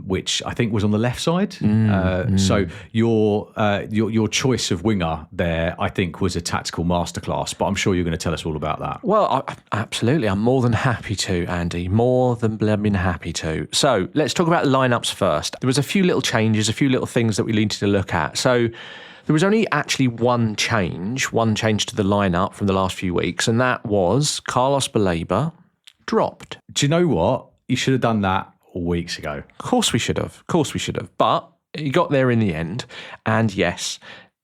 which I think was on the left side. So your choice of winger there, I think, was a tactical masterclass. But I'm sure you're going to tell us all about that. Well, absolutely. I'm more than happy to, Andy. More than blooming happy to. So let's talk about lineups first. There was a few little changes, a few little things that we needed to look at. So there was only actually one change to the lineup from the last few weeks, and that was Carlos Baleba dropped. Do you know what? You should have done that weeks ago. Of course we should have. But he got there in the end, and yes,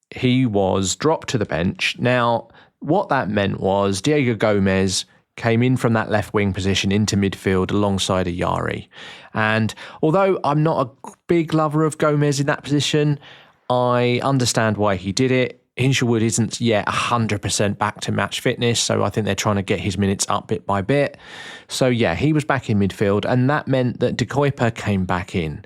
he was dropped to the bench. Now, what that meant was Diego Gomez came in from that left wing position into midfield alongside Ayari. And although I'm not a big lover of Gomez in that position, I understand why he did it. Hinshelwood isn't yet 100% back to match fitness, so I think they're trying to get his minutes up bit by bit. So yeah, he was back in midfield, and that meant that De Kuyper came back in.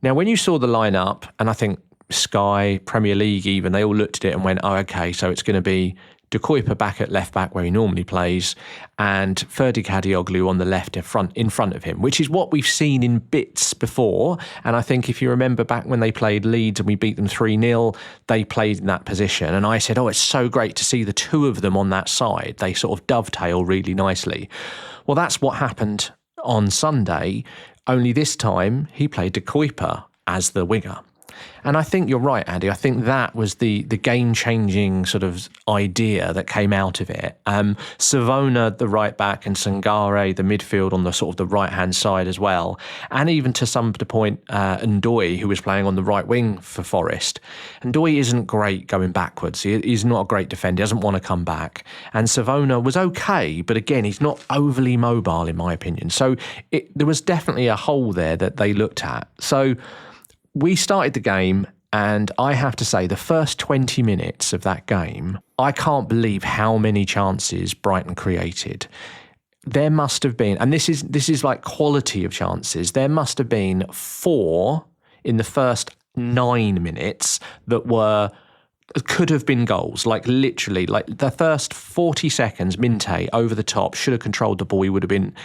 Now, when you saw the lineup, and I think Sky, Premier League even, they all looked at it and went, oh, okay, so it's going to be De Kuyper back at left back where he normally plays, and Ferdi Kadioglu on the left in front of him, which is what we've seen in bits before. And I think if you remember back when they played Leeds and we beat them 3-0, they played in that position. And I said, oh, it's so great to see the two of them on that side. They sort of dovetail really nicely. Well, that's what happened on Sunday, only this time he played De Kuyper as the winger. And I think you're right, Andy. I think that was the game-changing sort of idea that came out of it. Savona, the right back, and Sangare, the midfield on the sort of the right-hand side as well. And even to some point, Ndoye, who was playing on the right wing for Forest. Ndoye isn't great going backwards. He's not a great defender. He doesn't want to come back. And Savona was okay, but again, he's not overly mobile in my opinion. So there was definitely a hole there that they looked at. So we started the game, and I have to say, the first 20 minutes of that game, I can't believe how many chances Brighton created. There must have been, and this is like quality of chances, there must have been 4 in the first 9 minutes that could have been goals, like literally, like the first 40 seconds, Minte over the top, should have controlled the ball.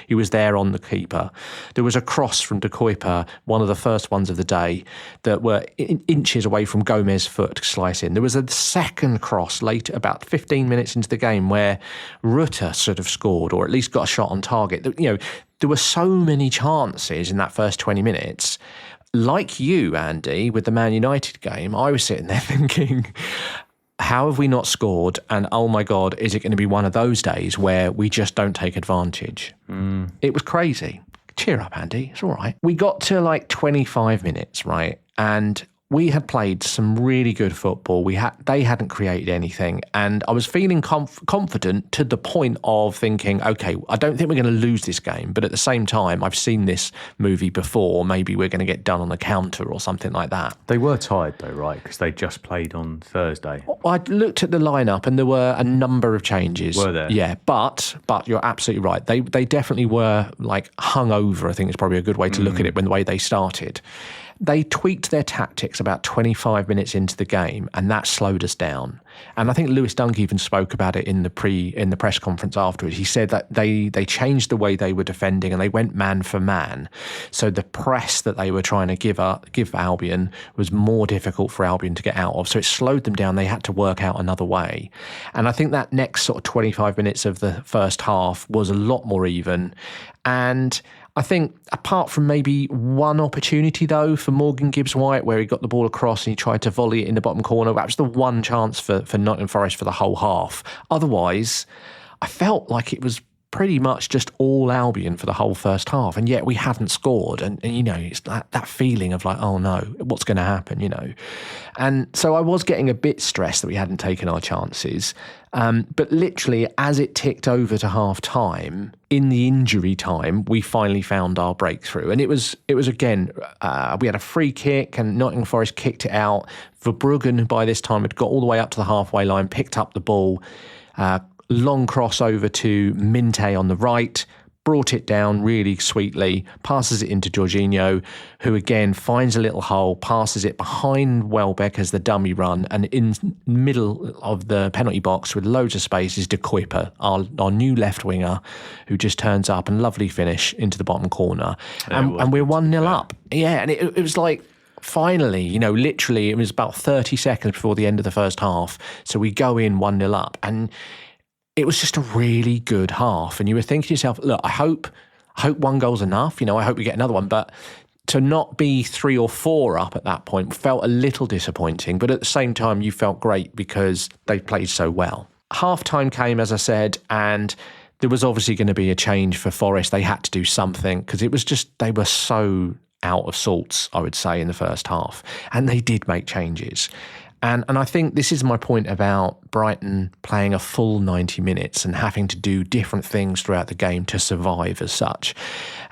He was there on the keeper. There was a cross from De Kuyper, one of the first ones of the day, that were inches away from Gomez's foot to slice in. There was a second cross later, about 15 minutes into the game, where Rutter should have scored, or at least got a shot on target. There were so many chances in that first 20 minutes. Like you, Andy, with the Man Utd game, I was sitting there thinking, how have we not scored? And oh my God, is it going to be one of those days where we just don't take advantage? It was crazy. Cheer up, Andy. It's all right. We got to like 25 minutes, right? And we had played some really good football. They hadn't created anything. And I was feeling confident to the point of thinking, okay, I don't think we're going to lose this game. But at the same time, I've seen this movie before. Maybe we're going to get done on the counter or something like that. They were tired though, right? Because they just played on Thursday. I looked at the lineup and there were a number of changes. Were there? Yeah, but you're absolutely right. They definitely were like hungover, I think is probably a good way to look at it, when the way they started. They tweaked their tactics about 25 minutes into the game, and that slowed us down. And I think Lewis Dunk even spoke about it in the press conference afterwards. He said that they changed the way they were defending, and they went man for man. So the press that they were trying to give Albion was more difficult for Albion to get out of. So it slowed them down. They had to work out another way. And I think that next sort of 25 minutes of the first half was a lot more even. And I think apart from maybe one opportunity, though, for Morgan Gibbs-White, where he got the ball across and he tried to volley it in the bottom corner, that was the one chance for Nottingham Forest for the whole half. Otherwise, I felt like it was pretty much just all Albion for the whole first half, and yet we hadn't scored. And it's that feeling of like, oh no, what's going to happen, And so I was getting a bit stressed that we hadn't taken our chances. But literally, as it ticked over to half time, in the injury time, we finally found our breakthrough. And it was again, we had a free kick and Nottingham Forest kicked it out. Verbruggen, by this time, had got all the way up to the halfway line, picked up the ball, long cross over to Minte on the right, brought it down really sweetly, passes it into Jorginho, who again finds a little hole, passes it behind Welbeck as the dummy run, and in middle of the penalty box with loads of space is De Kuyper, our new left winger, who just turns up, and lovely finish into the bottom corner. And we're 1-0 up. Yeah, and it was like, finally, literally it was about 30 seconds before the end of the first half, so we go in 1-0 up, and it was just a really good half. And you were thinking to yourself, look, I hope 1 goal's enough. I hope we get another one. But to not be 3 or 4 up at that point felt a little disappointing. But at the same time, you felt great because they played so well. Half-time came, as I said, and there was obviously going to be a change for Forest. They had to do something because it was just, they were so out of sorts, I would say, in the first half. And they did make changes. And I think this is my point about Brighton playing a full 90 minutes and having to do different things throughout the game to survive as such.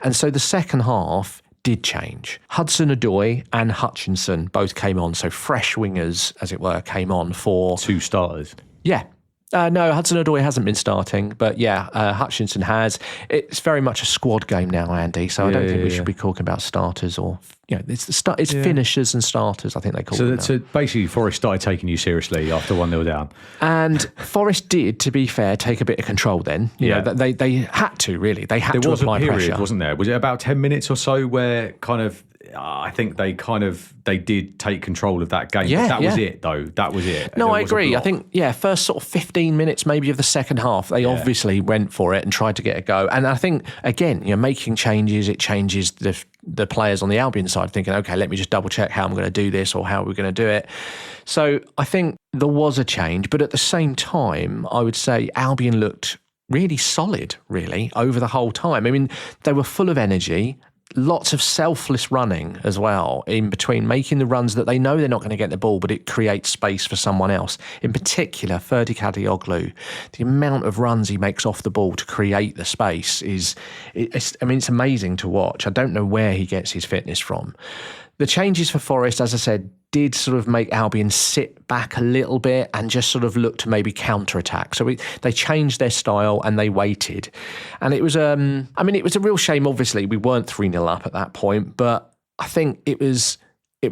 And so the second half did change. Hudson-Odoi and Hutchinson both came on, so fresh wingers, as it were, came on for... 2 starters. Yeah. No, Hudson-Odoi hasn't been starting, but Hutchinson has. It's very much a squad game now, Andy, so I don't think we should be talking about starters or... it's finishers and starters, I think they call them now. So basically, Forest started taking you seriously after 1-0 down. And Forest did, to be fair, take a bit of control then. They had to, really. They had to apply pressure. There was a period, wasn't there? Was it about 10 minutes or so where kind of... I think they did take control of that game. Yeah, that was it, though. That was it. No, I agree. I think, first sort of 15 minutes maybe of the second half, they obviously went for it and tried to get a go. And I think, again, making changes, it changes the players on the Albion side thinking, okay, let me just double check how I'm going to do this or how we're going to do it. So I think there was a change. But at the same time, I would say Albion looked really solid, really, over the whole time. I mean, they were full of energy. Lots of selfless running as well in between, making the runs that they know they're not going to get the ball, but it creates space for someone else. In particular, Ferdi Kadioglu, the amount of runs he makes off the ball to create the space it's amazing to watch. I don't know where he gets his fitness from. The changes for Forest, as I said, did sort of make Albion sit back a little bit and just sort of look to maybe counter-attack. So they changed their style and they waited. And it was, it was a real shame, obviously. We weren't 3-0 up at that point, but I think it was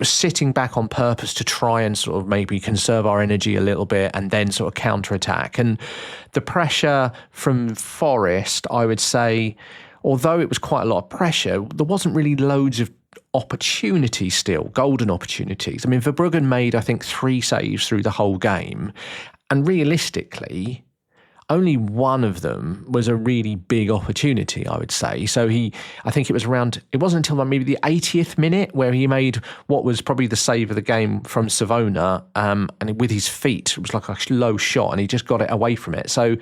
sitting back on purpose to try and sort of maybe conserve our energy a little bit and then sort of counter-attack. And the pressure from Forest, I would say, although it was quite a lot of pressure, there wasn't really loads of opportunities still, golden opportunities. I mean, Verbruggen made, I think, 3 saves through the whole game. And realistically, only one of them was a really big opportunity, I would say. So I think it wasn't until maybe the 80th minute where he made what was probably the save of the game from Savona, and with his feet, it was like a low shot and he just got it away from it. So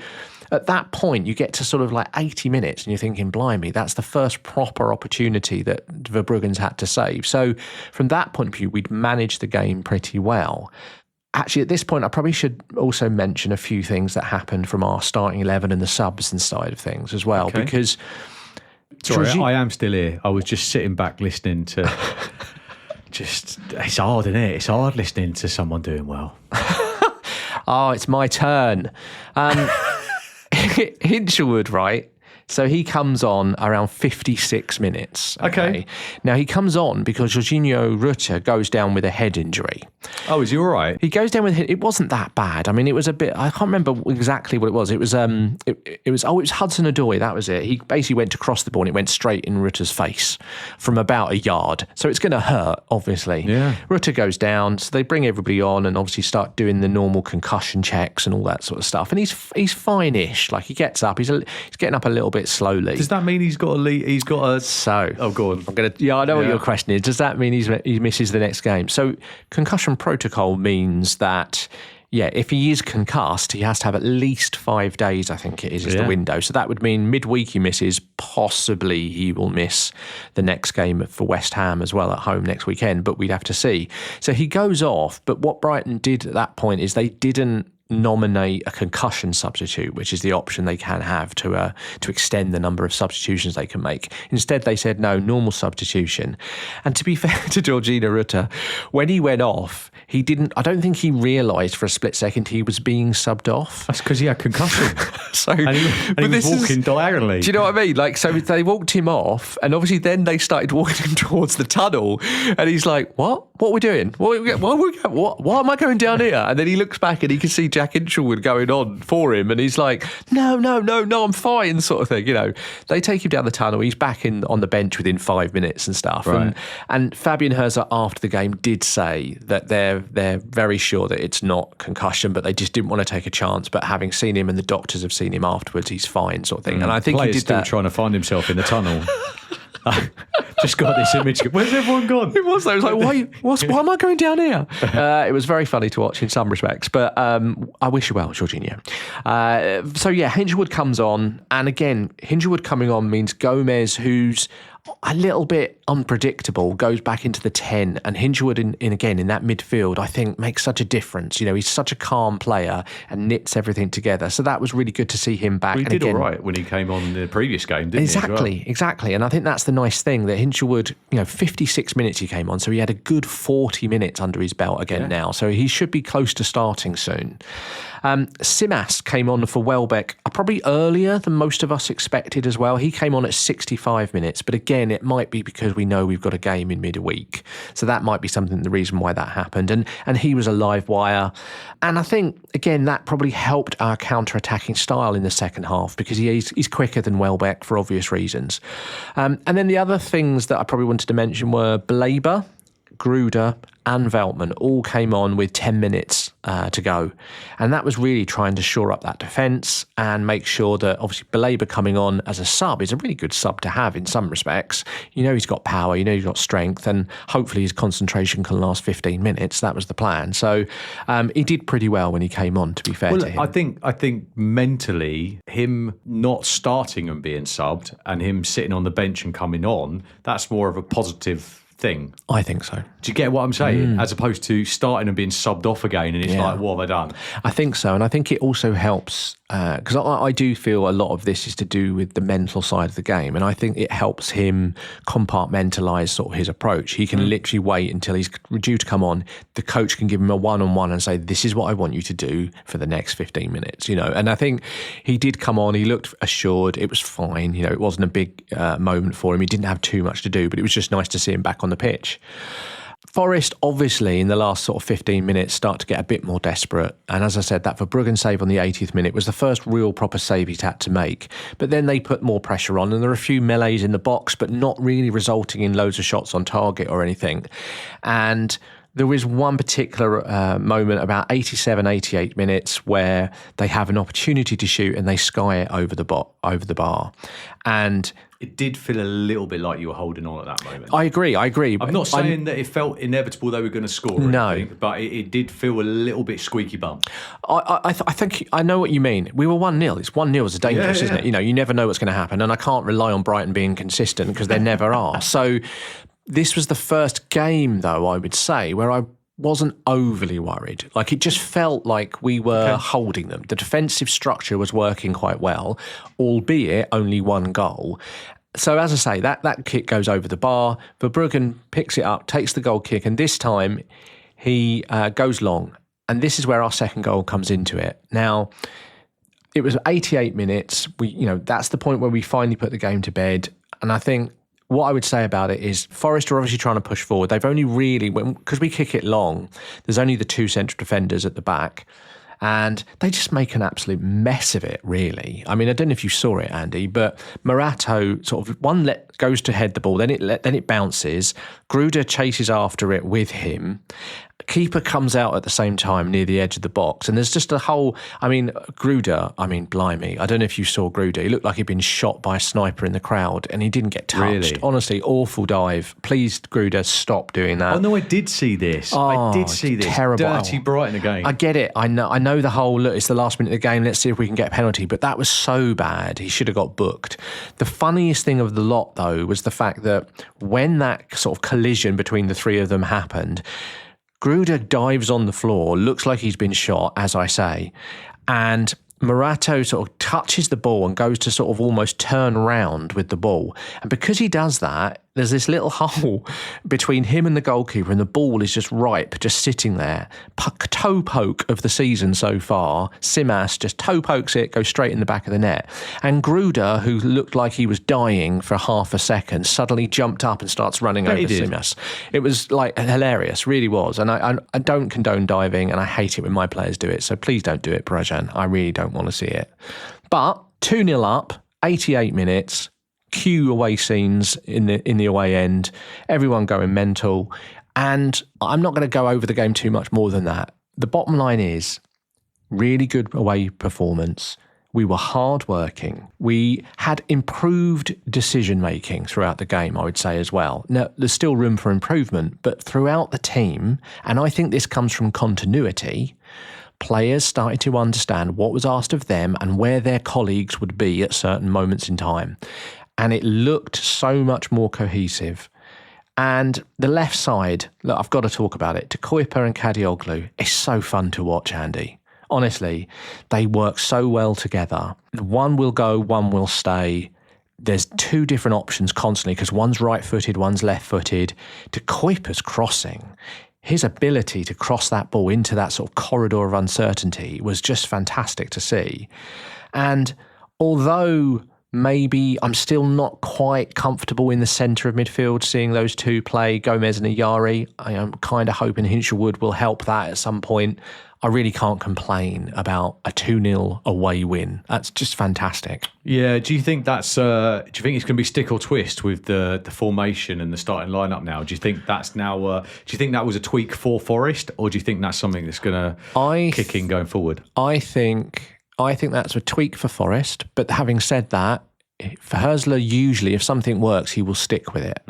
at that point, you get to sort of like 80 minutes and you're thinking, blimey, that's the first proper opportunity that Verbruggen's had to save. So from that point of view, we'd managed the game pretty well. Actually, at this point, I probably should also mention a few things that happened from our starting 11 and the subs and side of things as well, because... Sorry, I am still here. I was just sitting back listening to... it's hard, isn't it? It's hard listening to someone doing well. Oh, it's my turn. Hinshelwood, right? So he comes on around 56 minutes. Okay. Now he comes on because Jorginho Rutter goes down with a head injury. Oh, is he all right? He goes down with it. It wasn't that bad. I mean, it was a bit. I can't remember exactly what it was. It was. It was Hudson-Odoi. That was it. He basically went to cross the ball and it went straight in Rutter's face from about a yard. So it's going to hurt, obviously. Yeah. Rutter goes down. So they bring everybody on and obviously start doing the normal concussion checks and all that sort of stuff. And he's fine-ish. Like he gets up. He's getting up a little bit slowly. Does that mean he's got to leave? He's got to. So. Oh, go on. I know what your question is. Does that mean he misses the next game? So concussion protocol means that if he is concussed, he has to have at least 5 days, I think it is the window. So that would mean midweek he misses, possibly he will miss the next game for West Ham as well at home next weekend, but we'd have to see. So he goes off, but what Brighton did at that point is they didn't nominate a concussion substitute, which is the option they can have to extend the number of substitutions they can make. Instead, they said no, normal substitution. And to be fair to Georgina Rutter, when he went off, I don't think he realised for a split second he was being subbed off. That's because he had concussion. and he was walking diagonally. Do you know what I mean? Like, so they walked him off, and obviously then they started walking him towards the tunnel, and he's like, what are we doing? Why am I going down here? And then he looks back and he can see Jack Hinchelwood going on for him, and he's like, no, I'm fine, sort of thing. You know, they take him down the tunnel. He's back on the bench within 5 minutes and stuff. Right. And Fabian Herzer after the game did say that they're very sure that it's not concussion, but they just didn't want to take a chance. But having seen him, and the doctors have seen him afterwards, he's fine, sort of thing. And I think he did still that. Trying to find himself in the tunnel. Just got this image. Where's everyone gone? It was. I was like, why am I going down here? It was very funny to watch in some respects, but I wish you well, Jorginho. So yeah, Hinchelwood comes on, and again, Hinchelwood coming on means Gomez, who's a little bit unpredictable, goes back into the 10, and Hinchelwood in that midfield, I think, makes such a difference. You know, he's such a calm player and knits everything together. So that was really good to see him back. Well, he did all right when he came on the previous game, didn't he? Exactly. And I think that's the nice thing, that Hinchelwood, 56 minutes he came on, so he had a good 40 minutes under his belt again now. So he should be close to starting soon. Simas came on for Welbeck probably earlier than most of us expected as well. He came on at 65 minutes, but again, it might be because we know we've got a game in midweek. So that might be the reason why that happened. And he was a live wire. And I think, again, that probably helped our counter-attacking style in the second half, because he's quicker than Welbeck for obvious reasons. And then the other things that I probably wanted to mention were Blaber, Gruder and Veltman all came on with 10 minutes to go. And that was really trying to shore up that defence and make sure that, obviously, Blaber coming on as a sub is a really good sub to have in some respects. You know he's got power, you know he's got strength, and hopefully his concentration can last 15 minutes. That was the plan. So he did pretty well when he came on, to be fair to him. I think mentally, him not starting and being subbed and him sitting on the bench and coming on, that's more of a positive thing. I think so. Do you get what I'm saying? As opposed to starting and being subbed off again, and it's like, what have I done? I think so, and I think it also helps because I do feel a lot of this is to do with the mental side of the game, and I think it helps him compartmentalize sort of his approach. He can literally wait until he's due to come on. The coach can give him a one-on-one and say, "This is what I want you to do for the next 15 minutes." And I think he did come on. He looked assured. It was fine. It wasn't a big moment for him. He didn't have too much to do, but it was just nice to see him back on the pitch. Forest, obviously, in the last sort of 15 minutes, start to get a bit more desperate. And as I said, that Verbruggen save on the 80th minute was the first real proper save he'd had to make. But then they put more pressure on, and there were a few melees in the box, but not really resulting in loads of shots on target or anything. And there was one particular moment about 87, 88 minutes where they have an opportunity to shoot and they sky it over the bar. And it did feel a little bit like you were holding on at that moment. I agree. I'm not saying that it felt inevitable they were going to score or anything, but it did feel a little bit squeaky bum. I think I know what you mean. We were 1-0. It's 1-0 is dangerous, isn't it? You never know what's going to happen, and I can't rely on Brighton being consistent because they never are. So this was the first game, though, I would say, where I wasn't overly worried. Like, it just felt like we were holding them. The defensive structure was working quite well, albeit only one goal. So, as I say, that kick goes over the bar. Verbruggen picks it up, takes the goal kick, and this time he goes long. And this is where our second goal comes into it. Now, it was 88 minutes. That's the point where we finally put the game to bed. And I think what I would say about it is Forest are obviously trying to push forward. They've only really, because we kick it long, there's only the two central defenders at the back. And they just make an absolute mess of it, really. I mean, I don't know if you saw it, Andy, but Morato sort of goes to head the ball, then it bounces. Gruder chases after it with him, Keeper comes out at the same time near the edge of the box, and there's just a whole. Gruder. Blimey! I don't know if you saw Gruder. He looked like he'd been shot by a sniper in the crowd, and he didn't get touched. Really? Honestly, awful dive. Please, Gruder, stop doing that. Oh no, I did see this. I did see this. Terrible. Dirty Brighton again. I get it. I know the whole look. It's the last minute of the game. Let's see if we can get a penalty. But that was so bad. He should have got booked. The funniest thing of the lot, though, was the fact that when that sort of collision between the three of them happened, Gruder dives on the floor, looks like he's been shot, as I say, and Morato sort of touches the ball and goes to sort of almost turn round with the ball. And because he does that, there's this little hole between him and the goalkeeper, and the ball is just ripe, just sitting there. Toe poke of the season so far. Simas just toe pokes it, goes straight in the back of the net. And Gruder, who looked like he was dying for half a second, suddenly jumped up and starts running over Simas. It was like hilarious, really was. And I don't condone diving, and I hate it when my players do it. So please don't do it, Brajan. I really don't want to see it. But 2-0 up, 88 minutes. Cue away scenes in the away end, everyone going mental, and I'm not going to go over the game too much more than that. The bottom line is really good away performance. We were hard-working. We had improved decision-making throughout the game, I would say, as well. Now, there's still room for improvement, but throughout the team, and I think this comes from continuity, players started to understand what was asked of them and where their colleagues would be at certain moments in time. And it looked so much more cohesive. And the left side, look, I've got to talk about it. Kuiper and Kadioglu, it's so fun to watch, Andy. Honestly, they work so well together. One will go, one will stay. There's two different options constantly because one's right-footed, one's left-footed. Kuiper's crossing, his ability to cross that ball into that sort of corridor of uncertainty was just fantastic to see. And although maybe I'm still not quite comfortable in the centre of midfield seeing those two play, Gomez and Ayari. I am kind of hoping Hinshelwood will help that at some point. I really can't complain about a 2-0 away win. That's just fantastic. Yeah, do you think that's? Do you think it's going to be stick or twist with the formation and the starting lineup now? Do you think that's now? Do you think that was a tweak for Forest, or do you think that's something that's going to kick in going forward? I think that's a tweak for Forest. But having said that, for Hösler, usually if something works, he will stick with it.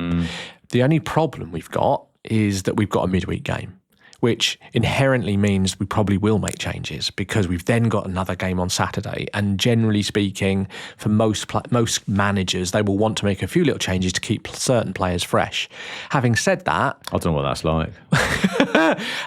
The only problem we've got is that we've got a midweek game, which inherently means we probably will make changes because we've then got another game on Saturday. And generally speaking, for most managers, they will want to make a few little changes to keep certain players fresh. Having said that... I don't know what that's like.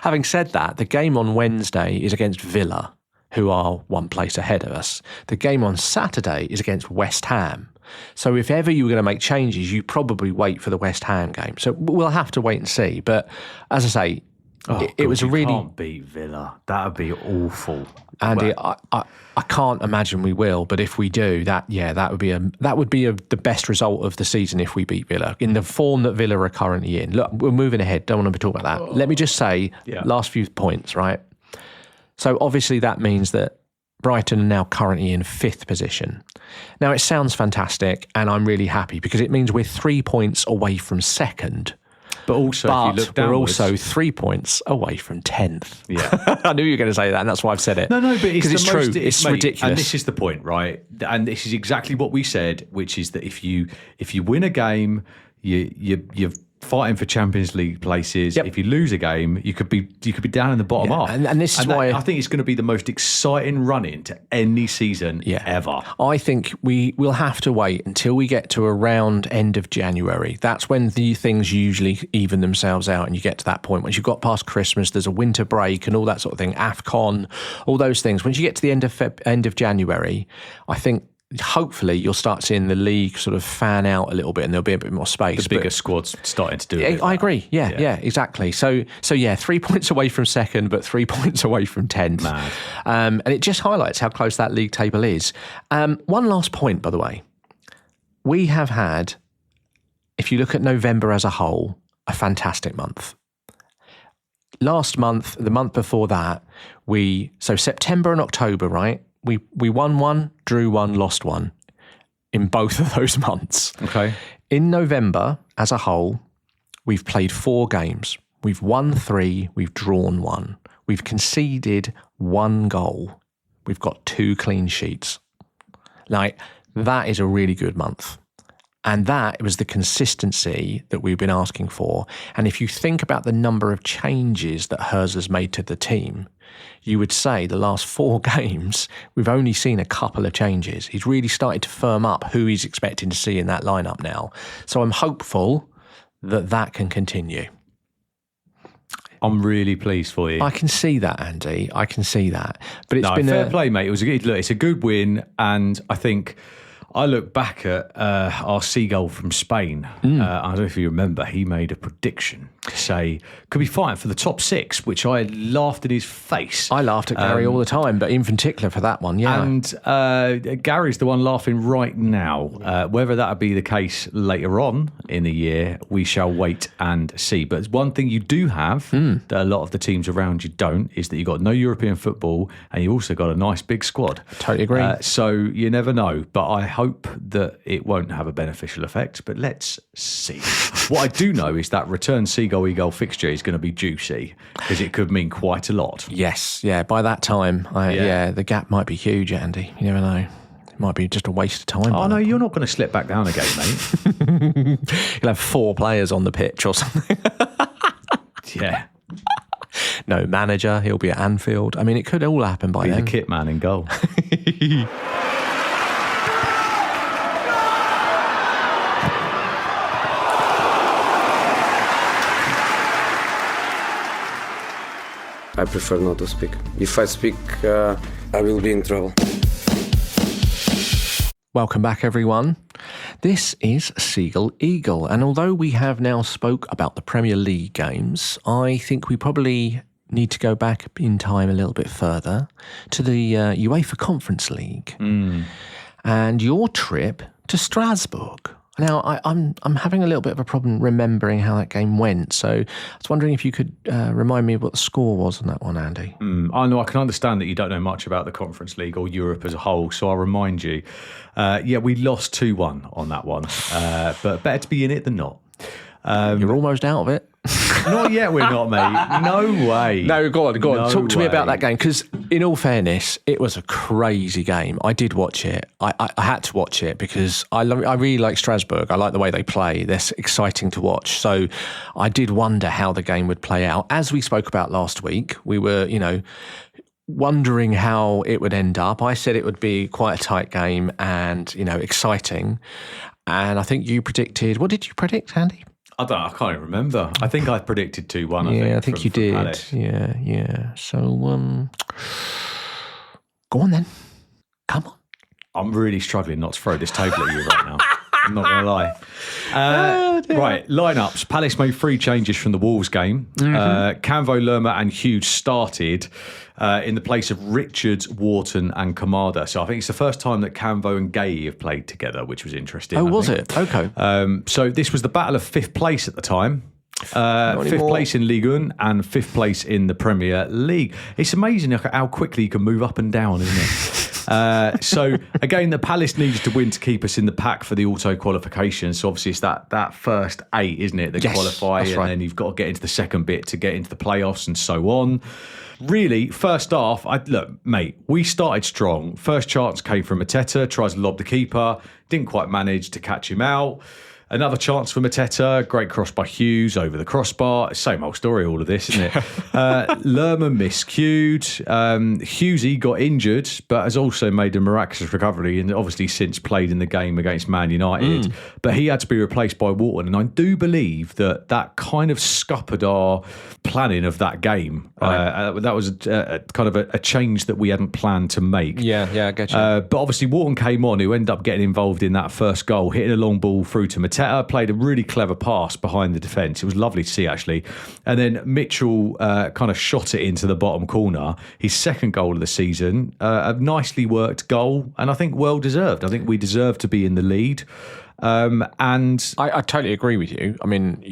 Having said that, the game on Wednesday is against Villa, who are one place ahead of us. The game on Saturday is against West Ham. So if ever you were going to make changes, you probably wait for the West Ham game. So we'll have to wait and see. But as I say, it was a really... can't beat Villa. That would be awful. Andy, I can't imagine we will, but if we do, that would be the best result of the season if we beat Villa in the form that Villa are currently in. Look, we're moving ahead. Don't want to talk about that. Let me just say, last few points, right? So obviously that means that Brighton are now currently in 5th position. Now it sounds fantastic and I'm really happy because it means we're 3 points away from 2nd. But also, if you look downwards, we're also 3 points away from 10th. Yeah. I knew you were going to say that and that's why I've said it. No, but it's true. It's ridiculous. And this is the point, right? And this is exactly what we said, which is that if you win a game, you're fighting for Champions League places. Yep. If you lose a game, you could be down in the bottom half. And this is why I think it's going to be the most exciting run into any season ever. I think we will have to wait until we get to around end of January. That's when the things usually even themselves out and you get to that point. Once you've got past Christmas, there's a winter break and all that sort of thing, AFCON, all those things. Once you get to the end of January, I think hopefully you'll start seeing the league sort of fan out a little bit and there'll be a bit more space. The bigger squad's starting to do it. I agree. Yeah, exactly. So 3 points away from 2nd, but 3 points away from 10th. Mad. And it just highlights how close that league table is. One last point, by the way. We have had, if you look at November as a whole, a fantastic month. Last month, the month before that, so September and October, right? We won one, drew one, lost one in both of those months. Okay. In November, as a whole, we've played 4 games. We've won 3, we've drawn 1. We've conceded 1 goal. We've got 2 clean sheets. Like, that is a really good month. And that was the consistency that we've been asking for. And if you think about the number of changes that Hers has made to the team, you would say the last 4 games, we've only seen a couple of changes. He's really started to firm up who he's expecting to see in that lineup now. So I'm hopeful that that can continue. I'm really pleased for you. I can see that, Andy. I can see that. But it's been fair play, mate. It was a good look. It's a good win, and I think I look back at our Seagull from Spain. I don't know if you remember, he made a prediction to say could be fighting for the top 6, which I laughed in his face. I laughed at Gary all the time, but in particular for that one, yeah. And Gary's the one laughing right now. Whether that would be the case later on in the year, we shall wait and see. But one thing you do have that a lot of the teams around you don't is that you've got no European football and you've also got a nice big squad. Totally agree. So you never know, but I hope that it won't have a beneficial effect, but let's see. What I do know is that return Seagull Eagle fixture is going to be juicy because it could mean quite a lot. Yes, yeah. By that time, the gap might be huge, Andy. You never know. It might be just a waste of time. Oh, no, you're not going to slip back down again, mate. You'll have 4 players on the pitch or something. Yeah. No manager. He'll be at Anfield. I mean, it could all happen by then. The kit man in goal. I prefer not to speak. If I speak, I will be in trouble. Welcome back, everyone. This is Seagull Eagle, and although we have now spoke about the Premier League games, I think we probably need to go back in time a little bit further to the UEFA Conference League and your trip to Strasbourg. Now, I'm having a little bit of a problem remembering how that game went, so I was wondering if you could remind me of what the score was on that one, Andy. I know I can understand that you don't know much about the Conference League or Europe as a whole, so I'll remind you. We lost 2-1 on that one, but better to be in it than not. You're almost out of it. Not yet, we're not, mate. No way. No, go on. Talk to me about that game, because in all fairness, it was a crazy game. I did watch it. I had to watch it because I really like Strasbourg. I like the way they play. They're exciting to watch. So I did wonder how the game would play out. As we spoke about last week, we were, wondering how it would end up. I said it would be quite a tight game and, exciting. And I think you predicted, what did you predict, Andy? I can't even remember. I think I predicted 2-1. I think you did. Palace. Yeah. So, go on then. Come on. I'm really struggling not to throw this table at you right now. I'm not going to lie. Right, lineups. Palace made 3 changes from the Wolves game. Canvo, Lerma and Hughes started in the place of Richards, Wharton and Kamada. So I think it's the first time that Canvo and Gay have played together, which was interesting. Oh, was it? Okay. So this was the battle of 5th place at the time. 5th place in Ligue 1 and 5th place in the Premier League. It's amazing how quickly you can move up and down, isn't it? So again, the Palace needed to win to keep us in the pack for the auto qualification. So obviously it's that first 8, isn't it, that qualify, and then you've got to get into the second bit to get into the playoffs and so on. Really, first half, look, mate, we started strong. First chance came from Mateta, tries to lob the keeper, didn't quite manage to catch him out. Another chance for Mateta, great cross by Hughes over the crossbar. Same old story, all of this, isn't it? Lerma miscued. Hughesy got injured, but has also made a miraculous recovery and obviously since played in the game against Man United. But he had to be replaced by Wharton. And I do believe that kind of scuppered our planning of that game. Right. That was kind of a change that we hadn't planned to make. Yeah, I get you. But obviously Wharton came on, who ended up getting involved in that first goal, hitting a long ball through to Mateta. Played a really clever pass behind the defence. It was lovely to see, actually. And then Mitchell kind of shot it into the bottom corner. His second goal of the season, a nicely worked goal, and I think well deserved. I think we deserve to be in the lead. And I totally agree with you. I mean,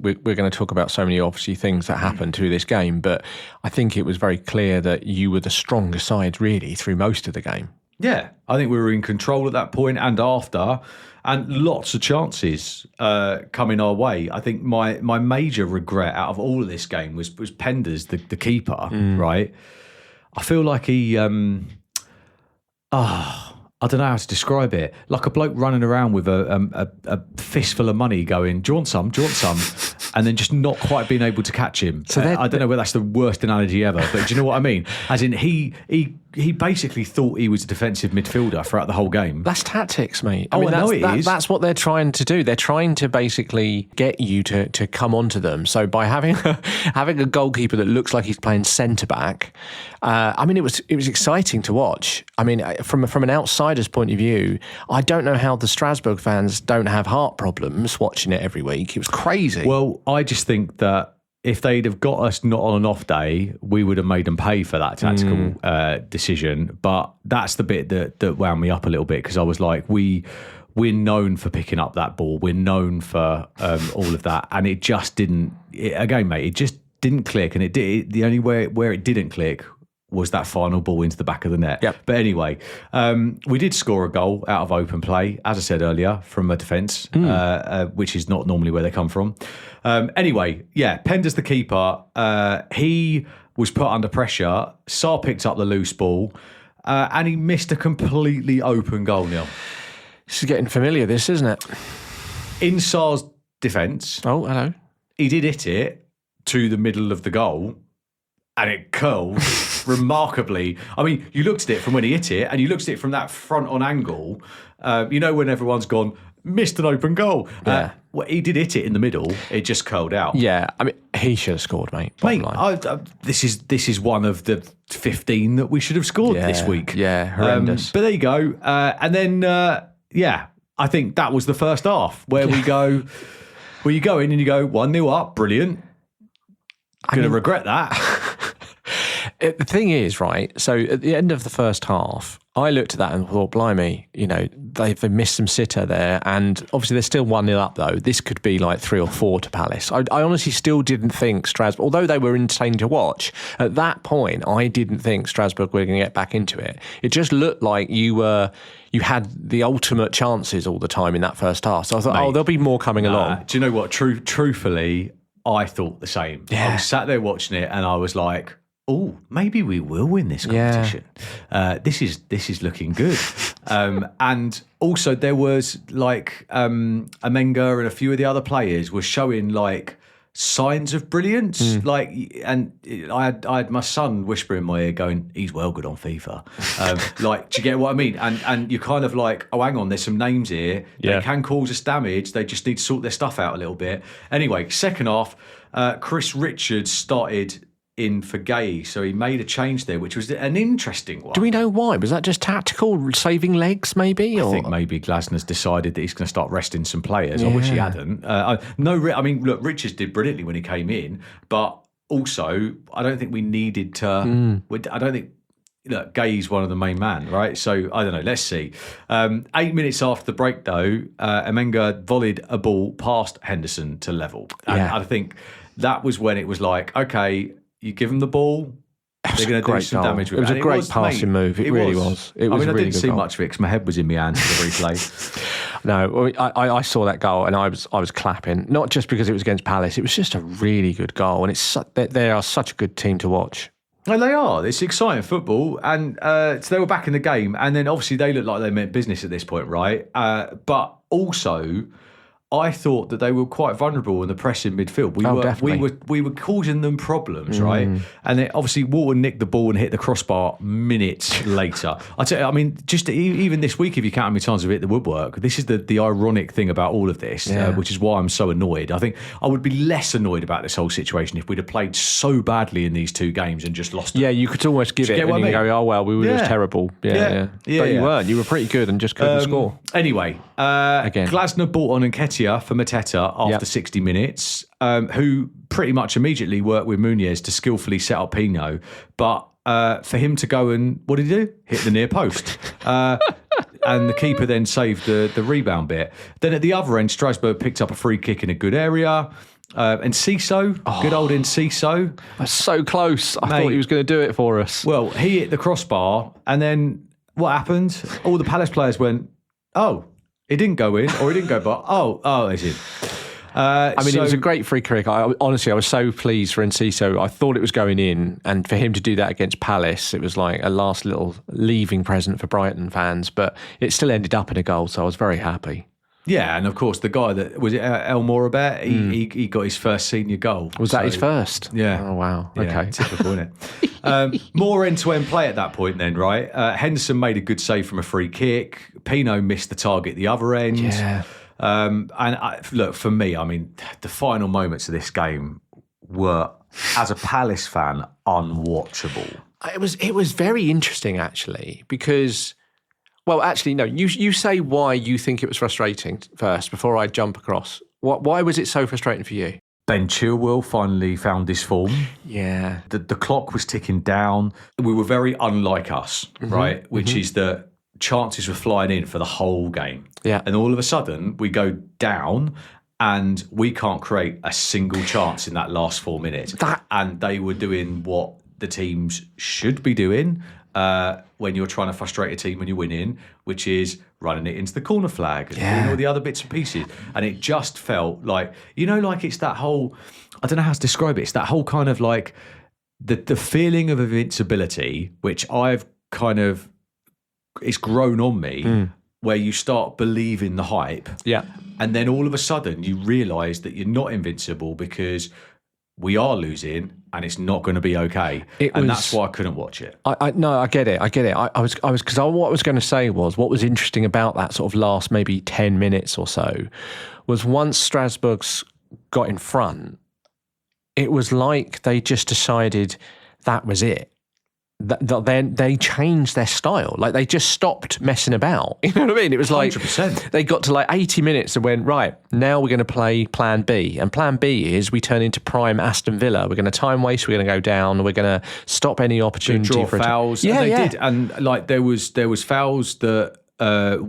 we're going to talk about so many obviously things that happened through this game, but I think it was very clear that you were the stronger side really through most of the game. Yeah, I think we were in control at that point and after, and lots of chances coming our way. I think my major regret out of all of this game was Penders, the keeper, right? I feel like he, I don't know how to describe it. Like a bloke running around with a fistful of money going, do you want some? Do you want some? And then just not quite being able to catch him. So I don't know whether that's the worst analogy ever, but do you know what I mean? As in, he basically thought he was a defensive midfielder throughout the whole game. That's tactics, mate. I know it is. That's what they're trying to do. They're trying to basically get you to come onto them. So by having a goalkeeper that looks like he's playing centre back, I mean, it was exciting to watch. I mean, from an outsider's point of view, I don't know how the Strasbourg fans don't have heart problems watching it every week. It was crazy. Well, I just think that if they'd have got us not on an off day, we would have made them pay for that tactical decision. But that's the bit that wound me up a little bit, because I was like, we're known for picking up that ball. We're known for all of that. And it just didn't, again, mate, it just didn't click. And the only where it didn't click was that final ball into the back of the net. Yep. But anyway, we did score a goal out of open play, as I said earlier, from a defence, which is not normally where they come from. Anyway, yeah, Penders the keeper. He was put under pressure. Sarr picked up the loose ball, and he missed a completely open goal, Neil. This is getting familiar, this, isn't it? In Sarr's defence, Oh, hello. he did hit it to the middle of the goal, and it curled remarkably. I mean, you looked at it from when he hit it, and you looked at it from that front-on angle. You know when everyone's gone, missed an open goal. Yeah. Well, he did hit it in the middle. It just curled out. Yeah, I mean, he should have scored, mate. Mate, this is one of the 15 that we should have scored this week. Yeah, horrendous. But there you go. And then, I think that was the first half where we go, where you go in and you go 1-0 up, brilliant. Going to regret that. The thing is, right, so at the end of the first half, I looked at that and thought, blimey, you know, they've missed some sitter there. And obviously they're still 1-0 up, though. This could be like 3 or 4 to Palace. I honestly still didn't think Strasbourg, although they were insane to watch, at that point, I didn't think Strasbourg were going to get back into it. It just looked like you had the ultimate chances all the time in that first half. So I thought, there'll be more coming along. Do you know what? Truthfully, I thought the same. Yeah. I was sat there watching it and I was like, oh, maybe we will win this competition. Yeah. This is looking good. And also there was like Amenga and a few of the other players were showing like signs of brilliance. Like, and I had my son whisper in my ear going, he's well good on FIFA. Like, do you get what I mean? And you're kind of like, oh, hang on, there's some names here. They can cause us damage. They just need to sort their stuff out a little bit. Anyway, second half, Chris Richards started in for Gay, so he made a change there, which was an interesting one. Do we know why? Was that just tactical, saving legs, maybe? I think maybe Glasner's decided that he's going to start resting some players. I wish he hadn't. I mean, look, Richards did brilliantly when he came in, but also I don't think we needed to. I don't think. Look, Gay's one of the main man, right? So I don't know. Let's see. 8 minutes after the break, though, Amenga volleyed a ball past Henderson to level, and I think that was when it was like, okay. You give them the ball, they're going to do some damage with it. It was a great passing move. It really was. It was. I mean, I didn't see much of it because my head was in my hands for the replay. No, I saw that goal and I was clapping. Not just because it was against Palace. It was just a really good goal, and they are such a good team to watch. Well, they are. It's exciting football, and so they were back in the game, and then obviously they looked like they meant business at this point, right? But also, I thought that they were quite vulnerable in the pressing midfield. We were causing them problems, right? And then obviously Walton nicked the ball and hit the crossbar minutes later. I tell you, I mean, just even this week, if you count how many times we've hit the woodwork, this is the ironic thing about all of this, which is why I'm so annoyed. I think I would be less annoyed about this whole situation if we'd have played so badly in these 2 games and just lost them. Yeah, you could almost give it and you go, oh well, we were just terrible. Yeah. But you weren't. You were pretty good and just couldn't score. Anyway, again, Glasner bought on Nketiah for Mateta after 60 minutes, who pretty much immediately worked with Muniz to skillfully set up Pino. But for him to go and, what did he do? Hit the near post. And the keeper then saved the rebound bit. Then at the other end, Strasbourg picked up a free kick in a good area. And Ciso, good old Ciso. That's so close. I thought he was going to do it for us. Well, he hit the crossbar and then what happened? All the Palace players went, oh, it didn't go in, or it didn't go, but it's in. It was a great free kick. Honestly, I was so pleased for Enciso. I thought it was going in, and for him to do that against Palace, it was like a last little leaving present for Brighton fans, but it still ended up in a goal, so I was very happy. Yeah, and of course, the guy that was it El Morabet, he got his first senior goal. Was that his first? Yeah. Oh, wow. Yeah, okay. typical, isn't it? More end-to-end play at that point then, right? Henderson made a good save from a free kick. Pino missed the target at the other end. Yeah. Look, for me, I mean, the final moments of this game were, as a Palace fan, unwatchable. It was very interesting, actually, because... Well, actually, no. You say why you think it was frustrating first before I jump across. Why was it so frustrating for you? Ben Chilwell finally found his form. Yeah. The clock was ticking down. We were very unlike us, right? Which is that chances were flying in for the whole game. Yeah. And all of a sudden, we go down and we can't create a single chance in that last 4 minutes. And they were doing what the teams should be doing. When you're trying to frustrate a team when you're winning, which is running it into the corner flag and doing all the other bits and pieces. And it just felt like, like it's that whole, I don't know how to describe it, it's that whole kind of like the feeling of invincibility, which I've kind of, it's grown on me, where you start believing the hype. Yeah. And then all of a sudden you realise that you're not invincible because we are losing and it's not going to be okay. That's why I couldn't watch it. I get it. I was because what I was going to say was what was interesting about that sort of last maybe 10 minutes or so was once Strasbourg's got in front, it was like they just decided that was it. Then they changed their style. Like they just stopped messing about. You know what I mean? It was like 100%. They got to like 80 minutes and went, right, now we're going to play plan B. And plan B is we turn into prime Aston Villa. We're going to time waste. We're going to go down. We're going to stop any opportunity draw for fouls. Yeah, and they did. And like there was fouls that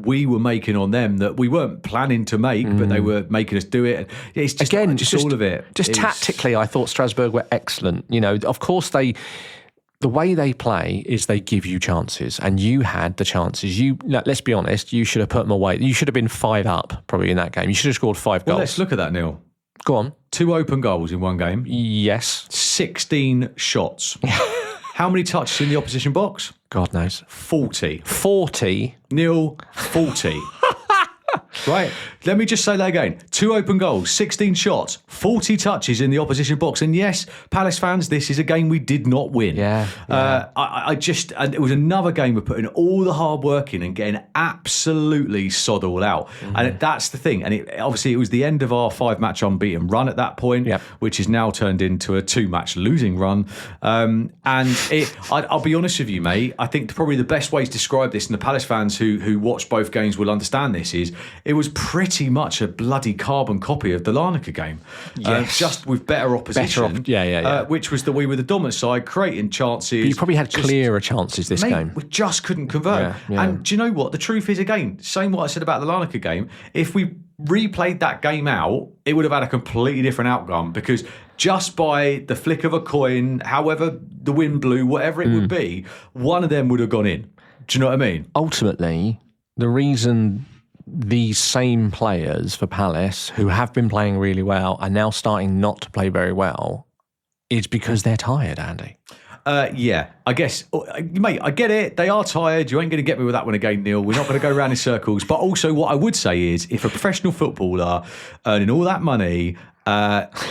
we were making on them that we weren't planning to make, but they were making us do it. It's just, again, just all of it. Just tactically, I thought Strasbourg were excellent. Of course the way they play is they give you chances, and you had the chances. Let's be honest, you should have put them away. You should have been 5 up probably in that game. You should have scored 5 goals. Well, let's look at that, Neil. Go on. 2 open goals in one game. Yes. 16 shots. How many touches in the opposition box? God knows. 40. 40? Neil, 40. Right, let me just say that again. 2 open goals, 16 shots, 40 touches in the opposition box. And yes, Palace fans, this is a game we did not win. Yeah. And it was another game of putting all the hard work in and getting absolutely sod all out. And that's the thing. And obviously it was the end of our 5-match unbeaten run at that point, which is now turned into a 2-match losing run. I'll be honest with you, mate, I think probably the best way to describe this, and the Palace fans who watch both games will understand this, is it was pretty much a bloody carbon copy of the Larnaca game, just with better opposition. Which was that we were the dominant side, creating chances. But you probably had clearer chances this game. We just couldn't convert. And do you know what? The truth is, again, same what I said about the Larnaca game. If we replayed that game out, it would have had a completely different outcome, because just by the flick of a coin, however the wind blew, whatever it would be, one of them would have gone in. Do you know what I mean? Ultimately, the reason these same players for Palace, who have been playing really well, are now starting not to play very well, is because they're tired, Andy. I guess, mate, I get it. They are tired. You ain't going to get me with that one again, Neil. We're not going to go around in circles. But also what I would say is, if a professional footballer earning all that money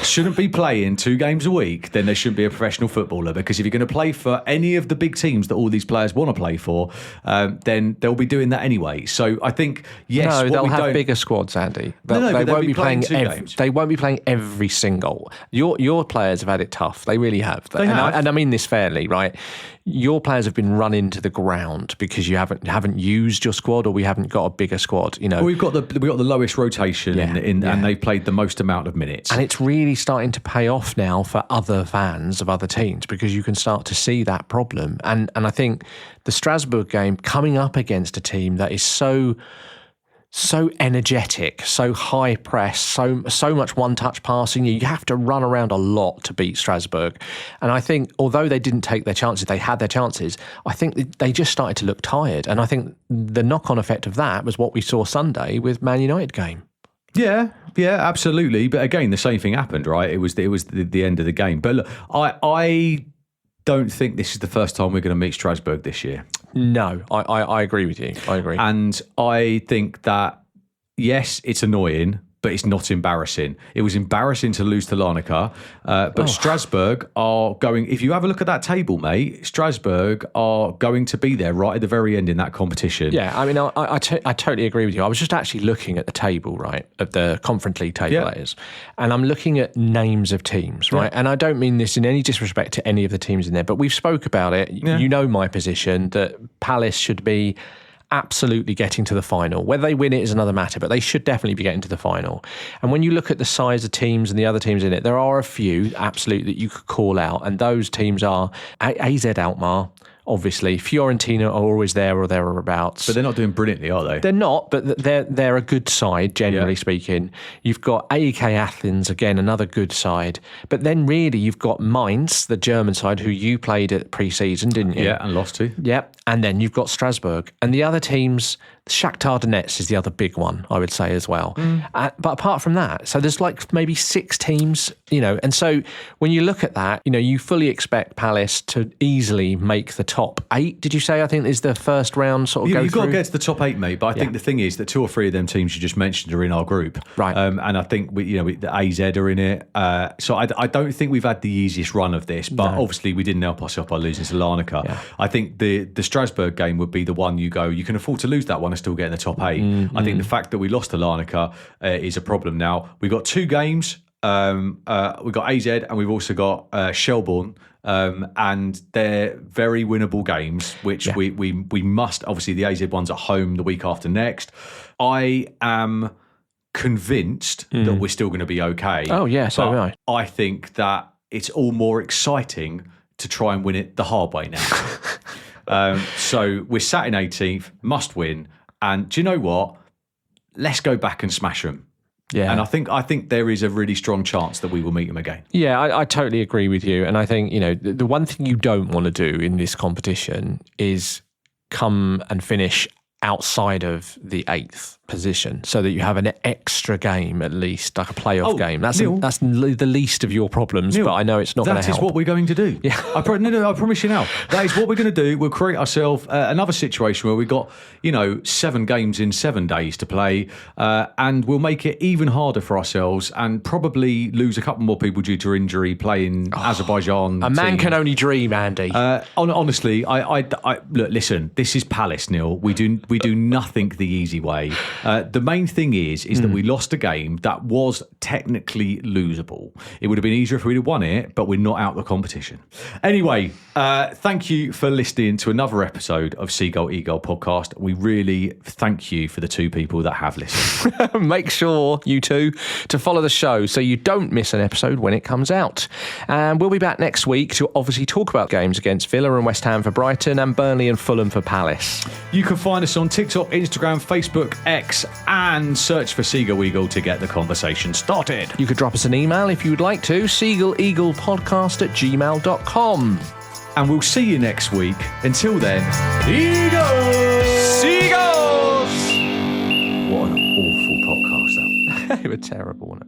shouldn't be playing 2 games a week, then they shouldn't be a professional footballer. Because if you're going to play for any of the big teams that all these players want to play for, then they'll be doing that anyway. So I think, yes, no, they'll have bigger squads, Andy. They won't be playing 2 games. They won't be playing every single. Your players have had it tough. They really have. They have. And I mean this fairly, right? Your players have been run into the ground because you haven't used your squad, or we haven't got a bigger squad. Well, we've got the lowest rotation and they've played the most amount of minutes. And it's really starting to pay off now for other fans of other teams, because you can start to see that problem. And I think the Strasbourg game, coming up against a team that is so so energetic, so high press, so much one-touch passing. You have to run around a lot to beat Strasbourg. And I think, although they didn't take their chances, they had their chances, I think they just started to look tired. And I think the knock-on effect of that was what we saw Sunday with Man Utd game. Yeah, absolutely. But again, the same thing happened, right? It was the end of the game. But look, I don't think this is the first time we're going to meet Strasbourg this year. No, I agree with you. I agree. And I think that, yes, it's annoying, but it's not embarrassing. It was embarrassing to lose to Larnaca, but Strasbourg are going, if you have a look at that table, mate, Strasbourg are going to be there right at the very end in that competition. Yeah, I mean, I totally agree with you. I was just actually looking at the table, right, of the Conference League table, that is, and I'm looking at names of teams, right, and I don't mean this in any disrespect to any of the teams in there, but we've spoke about it. You know my position that Palace should be absolutely getting to the final. Whether they win it is another matter, but they should definitely be getting to the final. And when you look at the size of teams and the other teams in it, there are a few absolutely that you could call out, and those teams are AZ Alkmaar, obviously. Fiorentina are always there or thereabouts. But they're not doing brilliantly, are they? They're not, but they're a good side, generally speaking. You've got AEK Athens, again, another good side. But then really you've got Mainz, the German side, who you played at pre-season, didn't you? Yeah, and lost to. Yep. And then you've got Strasbourg. And the other teams, Shakhtar Donetsk is the other big one, I would say, as well. But apart from that, so there's like maybe 6 teams, and so when you look at that, you fully expect Palace to easily make the top 8. Did you say? I think is the first round sort of go You've through? got to get to the top 8, mate. But I think the thing is that 2 or 3 of them teams you just mentioned are in our group, right? And I think the AZ are in it. So I don't think we've had the easiest run of this, but obviously we didn't help ourselves by losing to Larnaca. Yeah. I think the Strasbourg game would be the one you can afford to lose that one and still get in the top 8. I think the fact that we lost to Larnaca is a problem. Now we've got 2 games. We've got AZ and we've also got Shelbourne. And they're very winnable games, which we must. Obviously, the AZ one's at home the week after next. I am convinced that we're still going to be okay. Oh, yeah, so am I. I think that it's all more exciting to try and win it the hard way now. So we're sat in 18th, must win. And do you know what? Let's go back and smash them. Yeah, and I think there is a really strong chance that we will meet them again. Yeah, I totally agree with you. And I think, the one thing you don't want to do in this competition is come and finish outside of the 8th position, so that you have an extra game at least, like a playoff game. That's the least of your problems, Neil, but I know it's not going to help. That is what we're going to do. Yeah, I promise you now. That is what we're going to do. We'll create ourselves another situation where we've got 7 games in 7 days to play, and we'll make it even harder for ourselves, and probably lose a couple more people due to injury playing Azerbaijan. A man can only dream, Andy. Honestly, I look. Listen, this is Palace, Neil. We do nothing the easy way. The main thing is that we lost a game that was technically losable. It would have been easier if we'd have won it, but we're not out of the competition. Anyway, thank you for listening to another episode of Seagull Eagle podcast. We really thank you for the 2 people that have listened. Make sure, you 2, to follow the show so you don't miss an episode when it comes out. And we'll be back next week to obviously talk about games against Villa and West Ham for Brighton and Burnley and Fulham for Palace. You can find us on TikTok, Instagram, Facebook, X, and search for Seagull Eagle to get the conversation started. You could drop us an email if you would like to, seagulleaglepodcast@gmail.com. And we'll see you next week. Until then, Eagles! Seagulls! What an awful podcast that was. They were terrible, weren't it?